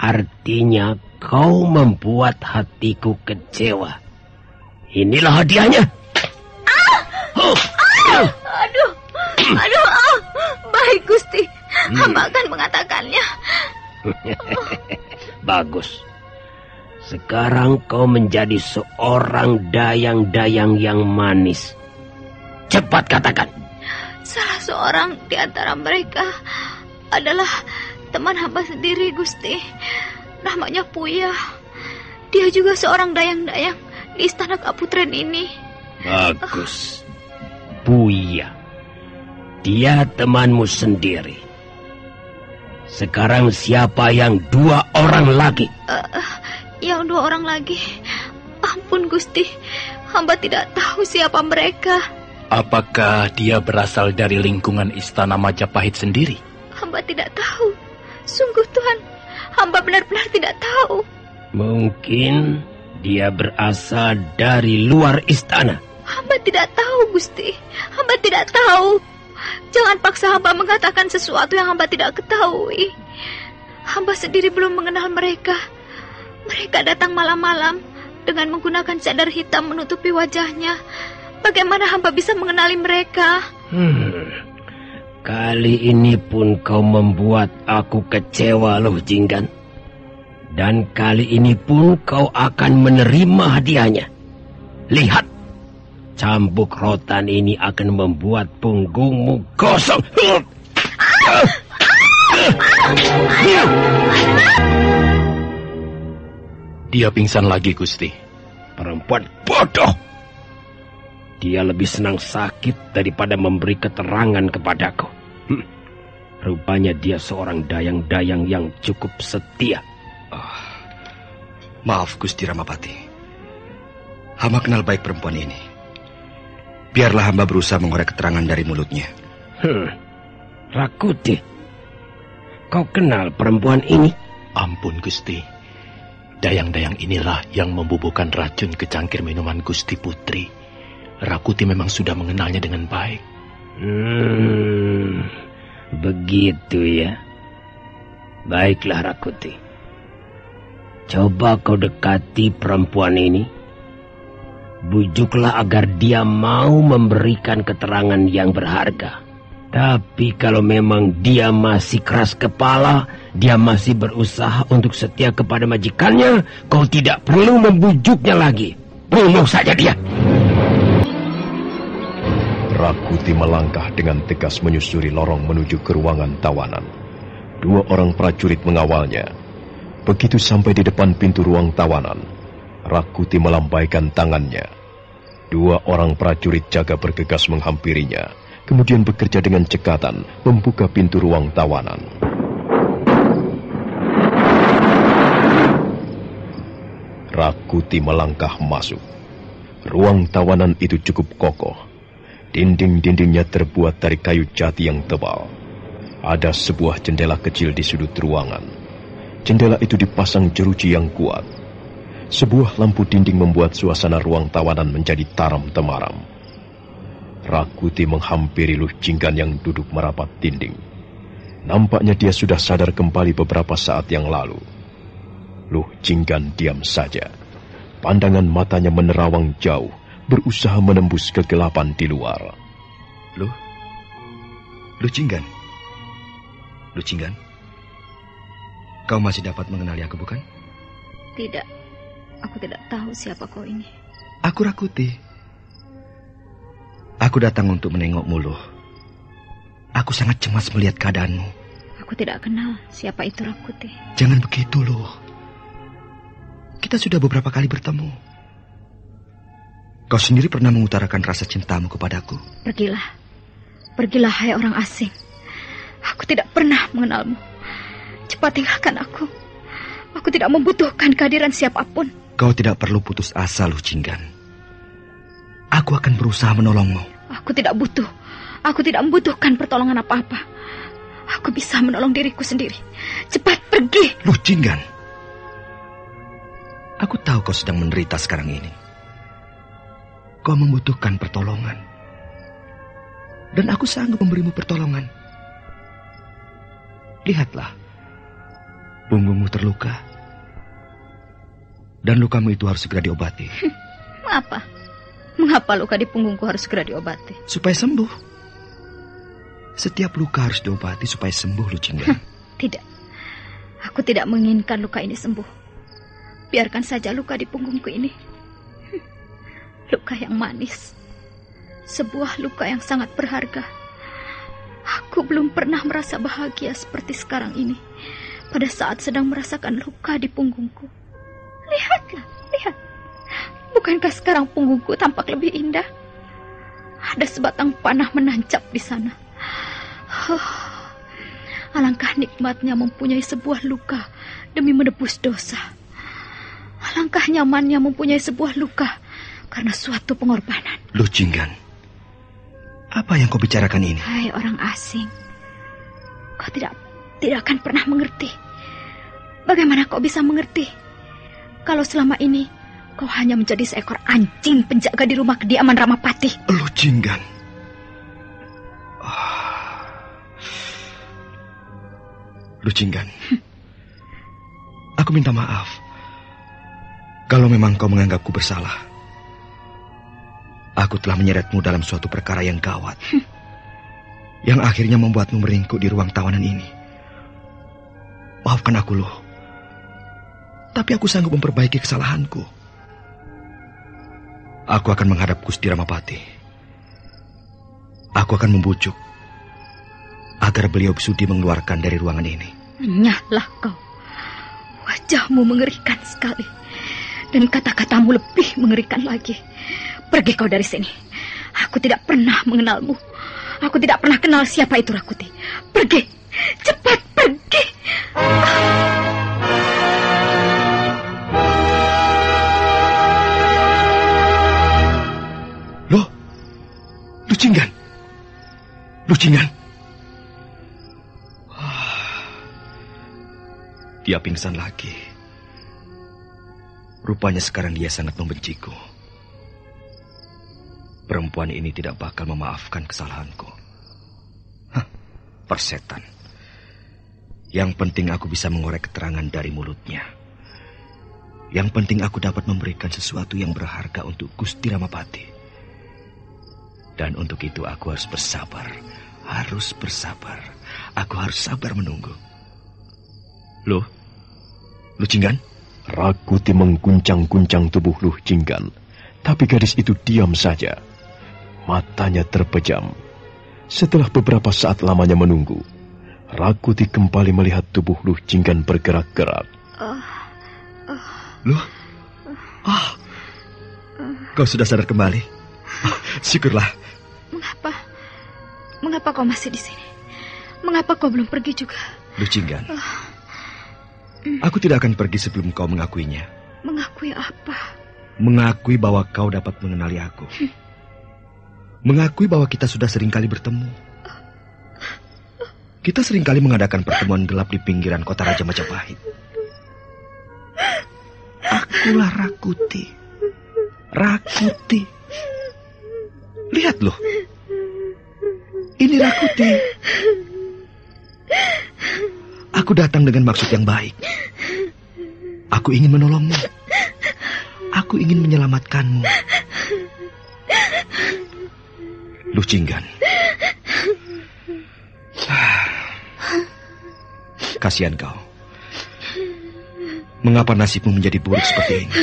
Artinya kau membuat hatiku kecewa. Inilah hadiahnya. Aduh. Baik, Gusti. Hamba akan mengatakannya. Bagus. Sekarang kau menjadi seorang dayang-dayang yang manis. Cepat katakan. Salah seorang di antara mereka adalah teman hamba sendiri, Gusti. Namanya Puya. Dia juga seorang dayang-dayang di istana Kaputren ini. Bagus. Puya. Dia temanmu sendiri. Sekarang siapa yang 2 orang lagi? Yang 2 orang lagi. Ampun, Gusti. Hamba tidak tahu siapa mereka. Apakah dia berasal dari lingkungan istana Majapahit sendiri? Hamba tidak tahu. Sungguh, Tuhan. Hamba benar-benar tidak tahu. Mungkin dia berasal dari luar istana. Hamba tidak tahu, Gusti. Hamba tidak tahu. Jangan paksa hamba mengatakan sesuatu yang hamba tidak ketahui. Hamba sendiri belum mengenal mereka. Mereka datang malam-malam dengan menggunakan cadar hitam menutupi wajahnya. Bagaimana hamba bisa mengenali mereka? Kali ini pun kau membuat aku kecewa loh, Jinggan. Dan kali ini pun kau akan menerima hadiahnya. Lihat, cambuk rotan ini akan membuat punggungmu gosong. Dia pingsan lagi, Gusti. Perempuan bodoh. Dia lebih senang sakit daripada memberi keterangan kepadaku. Rupanya dia seorang dayang-dayang yang cukup setia. Maaf, Gusti Ramapati. Hamba kenal baik perempuan ini. Biarlah hamba berusaha mengorek keterangan dari mulutnya. Rakuti, kau kenal perempuan ini? Ampun Gusti, dayang-dayang inilah yang membubuhkan racun ke cangkir minuman Gusti Putri. Rakuti memang sudah mengenalnya dengan baik. Begitu ya. Baiklah Rakuti. Coba kau dekati perempuan ini. Bujuklah agar dia mau memberikan keterangan yang berharga. Tapi kalau memang dia masih keras kepala, dia masih berusaha untuk setia kepada majikannya, kau tidak perlu membujuknya lagi. Bunuh saja dia. Rakuti melangkah dengan tegas menyusuri lorong menuju ke ruangan tawanan. 2 orang prajurit mengawalnya. Begitu sampai di depan pintu ruang tawanan, Rakuti melambaikan tangannya. 2 orang prajurit jaga bergegas menghampirinya, kemudian bekerja dengan cekatan membuka pintu ruang tawanan. Rakuti melangkah masuk. Ruang tawanan itu cukup kokoh. Dinding-dindingnya terbuat dari kayu jati yang tebal. Ada sebuah jendela kecil di sudut ruangan. Jendela itu dipasang jeruji yang kuat. Sebuah lampu dinding membuat suasana ruang tawanan menjadi taram-temaram. Rakuti menghampiri Luh Jinggan yang duduk merapat dinding. Nampaknya dia sudah sadar kembali beberapa saat yang lalu. Luh Jinggan diam saja. Pandangan matanya menerawang jauh, berusaha menembus kegelapan di luar. Luh Jinggan? Luh Jinggan? Kau masih dapat mengenali aku, bukan? Tidak. Aku tidak tahu siapa kau ini. Aku Rakuti. Aku datang untuk menengokmu, Luh. Aku sangat cemas melihat keadaanmu. Aku tidak kenal siapa itu Rakuti. Jangan begitu, Luh. Kita sudah beberapa kali bertemu. Kau sendiri pernah mengutarakan rasa cintamu kepadaku. Pergilah. Pergilah, hai orang asing. Aku tidak pernah mengenalmu. Cepat tinggalkan aku. Aku tidak membutuhkan kehadiran siapapun. Kau tidak perlu putus asa, Luh Jinggan. Aku akan berusaha menolongmu. Aku tidak butuh. Aku tidak membutuhkan pertolongan apa-apa. Aku bisa menolong diriku sendiri. Cepat pergi. Luh Jinggan. Aku tahu kau sedang menderita sekarang ini. Kau membutuhkan pertolongan. Dan aku sanggup memberimu pertolongan. Lihatlah. Punggungmu terluka. Dan lukamu itu harus segera diobati. Apa? Mengapa luka di punggungku harus segera diobati? Supaya sembuh. Setiap luka harus diobati supaya sembuh, Luh Jinggan. Tidak. Aku tidak menginginkan luka ini sembuh. Biarkan saja luka di punggungku ini. Luka yang manis. Sebuah luka yang sangat berharga. Aku belum pernah merasa bahagia seperti sekarang ini. Pada saat sedang merasakan luka di punggungku. Lihatlah, lihat. Bukankah sekarang punggungku tampak lebih indah? Ada sebatang panah menancap di sana. Alangkah nikmatnya mempunyai sebuah luka demi menebus dosa. Alangkah nyamannya mempunyai sebuah luka karena suatu pengorbanan. Luh Jinggan, apa yang kau bicarakan ini? Hai orang asing, kau tidak akan pernah mengerti. Bagaimana kau bisa mengerti kalau selama ini kau hanya menjadi seekor anjing penjaga di rumah kediaman Ramapati? Luh Jinggan. Luh Jinggan. Aku minta maaf kalau memang kau menganggapku bersalah. Aku telah menyeretmu dalam suatu perkara yang gawat. Yang akhirnya membuatmu meringkuk di ruang tawanan ini. Maafkan aku, Luh. Tapi aku sanggup memperbaiki kesalahanku. Aku akan menghadap Gusti Ramapati. Aku akan membujuk agar beliau sudi mengeluarkan dari ruangan ini. Nyahlah kau. Wajahmu mengerikan sekali. Dan kata-katamu lebih mengerikan lagi. Pergi kau dari sini. Aku tidak pernah mengenalmu. Aku tidak pernah kenal siapa itu Rakuti. Pergi. Cepat pergi. Luh Jinggan. Luh Jinggan. Dia pingsan lagi. Rupanya sekarang dia sangat membenciku. Perempuan ini tidak bakal memaafkan kesalahanku. Hah, persetan. Yang penting aku bisa mengorek keterangan dari mulutnya. Yang penting aku dapat memberikan sesuatu yang berharga untuk Gusti Ramapati. Dan untuk itu aku harus bersabar. Harus bersabar. Aku harus sabar menunggu. Loh? Lu Jinggan? Rakuti mengguncang-guncang tubuh Luh Jinggan. Tapi gadis itu diam saja. Matanya terpejam. Setelah beberapa saat lamanya menunggu, Rakuti kembali melihat tubuh Luh Jinggan bergerak-gerak. Luh? Oh, kau sudah sadar kembali? Oh, syukurlah. Mengapa kau masih di sini? Mengapa kau belum pergi juga? Luh Jinggan, aku tidak akan pergi sebelum kau mengakuinya. Mengakui apa? Mengakui bahwa kau dapat mengenali aku. Mengakui bahwa kita sudah seringkali bertemu. Kita seringkali mengadakan pertemuan gelap di pinggiran kota Raja Majapahit. Akulah Rakuti. Rakuti. Lihat loh. Ini Rakuti. Aku datang dengan maksud yang baik. Aku ingin menolongmu. Aku ingin menyelamatkanmu. Luh Jinggan. Kasihan kau. Mengapa nasibmu menjadi buruk seperti ini?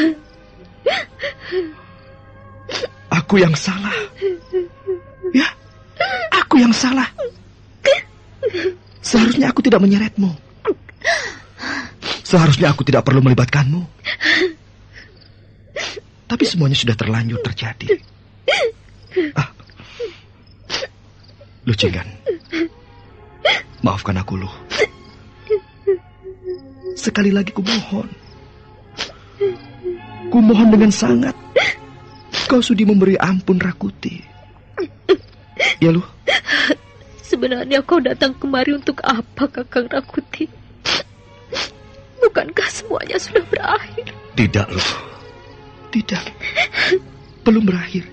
Aku yang salah. Ya, aku yang salah. Seharusnya aku tidak menyeretmu. Seharusnya aku tidak perlu melibatkanmu. Tapi semuanya sudah terlanjur terjadi. Luh Jinggan, maafkan aku, Luh. Sekali lagi kumohon. Kumohon dengan sangat. Kau sudi memberi ampun Rakuti. Ya, Luh? Sebenarnya kau datang kemari untuk apa, Kakang Rakuti? Bukankah semuanya sudah berakhir? Tidak, Luh. Tidak. Belum berakhir.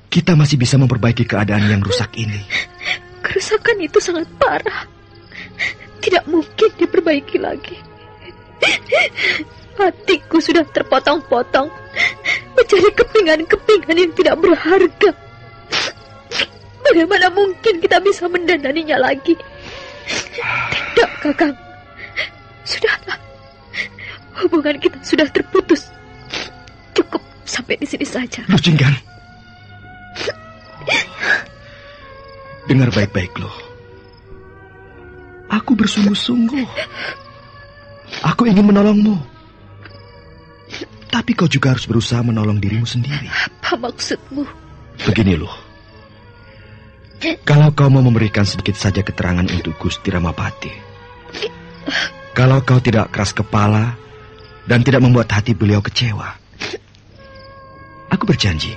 Kita masih bisa memperbaiki keadaan yang rusak ini. Kerusakan itu sangat parah. Tidak mungkin diperbaiki lagi. Hatiku sudah terpotong-potong menjadi kepingan-kepingan yang tidak berharga. Bagaimana mungkin kita bisa mendandaninya lagi? Tidak, Kakang. Sudahlah. Hubungan kita sudah terputus. Cukup sampai di sini saja. Luh Jinggan. Dengar baik-baik, Luh. Aku bersungguh-sungguh. Aku ingin menolongmu. Tapi kau juga harus berusaha menolong dirimu sendiri. Apa maksudmu? Begini, Luh. Kalau kau mau memberikan sedikit saja keterangan untuk Gusti Ramapati, kalau kau tidak keras kepala dan tidak membuat hati beliau kecewa, aku berjanji,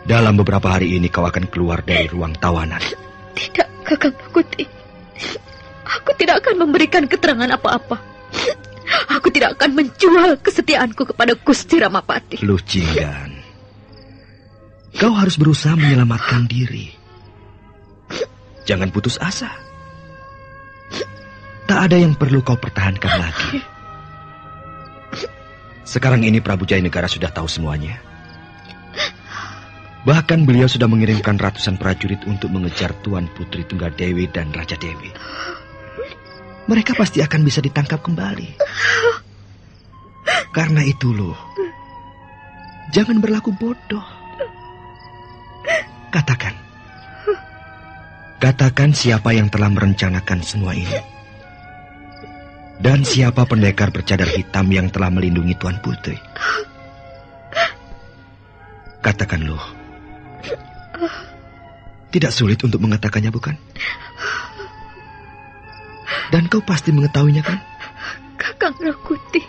dalam beberapa hari ini kau akan keluar dari ruang tawanan. Tidak, Kakang Rakuti. Aku tidak akan memberikan keterangan apa-apa. Aku tidak akan menjual kesetiaanku kepada Gusti Ramapati. Luh Jinggan, kau harus berusaha menyelamatkan diri. Jangan putus asa. Tak ada yang perlu kau pertahankan lagi. Sekarang ini Prabu Jayanegara sudah tahu semuanya. Bahkan beliau sudah mengirimkan ratusan prajurit untuk mengejar Tuan Putri Tunggadewi dan Raja Dewi. Mereka pasti akan bisa ditangkap kembali. Karena itu, Luh, jangan berlaku bodoh. Katakan siapa yang telah merencanakan semua ini. Dan siapa pendekar bercadar hitam yang telah melindungi Tuan Putri. Katakan, Luh. Tidak sulit untuk mengatakannya, bukan? Dan kau pasti mengetahuinya, kan? Kakang Rakuti,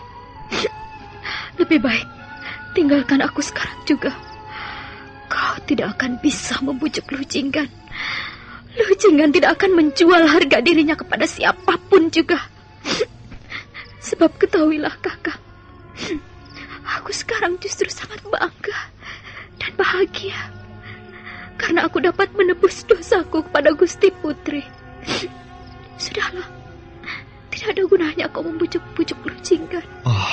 lebih baik tinggalkan aku sekarang juga. Kau tidak akan bisa membujuk Luh Jinggan. Luh Jinggan tidak akan menjual harga dirinya kepada siapapun juga. Sebab ketahuilah Kakang, aku sekarang justru sangat bangga dan bahagia karena aku dapat menebus dosaku kepada Gusti Putri. Sudahlah, tidak ada gunanya kau membujuk-bujuk Luh Jinggan. Oh,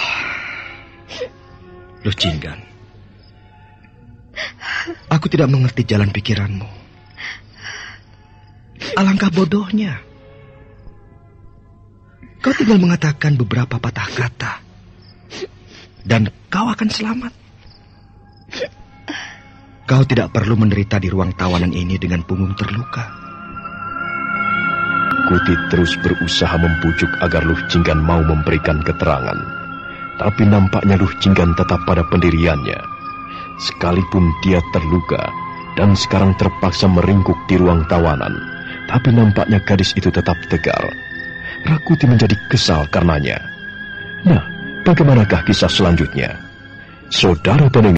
Luh Jinggan, aku tidak mengerti jalan pikiranmu. Alangkah bodohnya. Kau tinggal mengatakan beberapa patah kata, dan kau akan selamat. Kau tidak perlu menderita di ruang tawanan ini dengan punggung terluka. Kuti terus berusaha membujuk agar Luh Jinggan mau memberikan keterangan. Tapi nampaknya Luh Jinggan tetap pada pendiriannya. Sekalipun dia terluka dan sekarang terpaksa meringkuk di ruang tawanan, tapi nampaknya gadis itu tetap tegar. Rakuti menjadi kesal karenanya. Nah, bagaimanakah kisah selanjutnya? Saudara pendengar,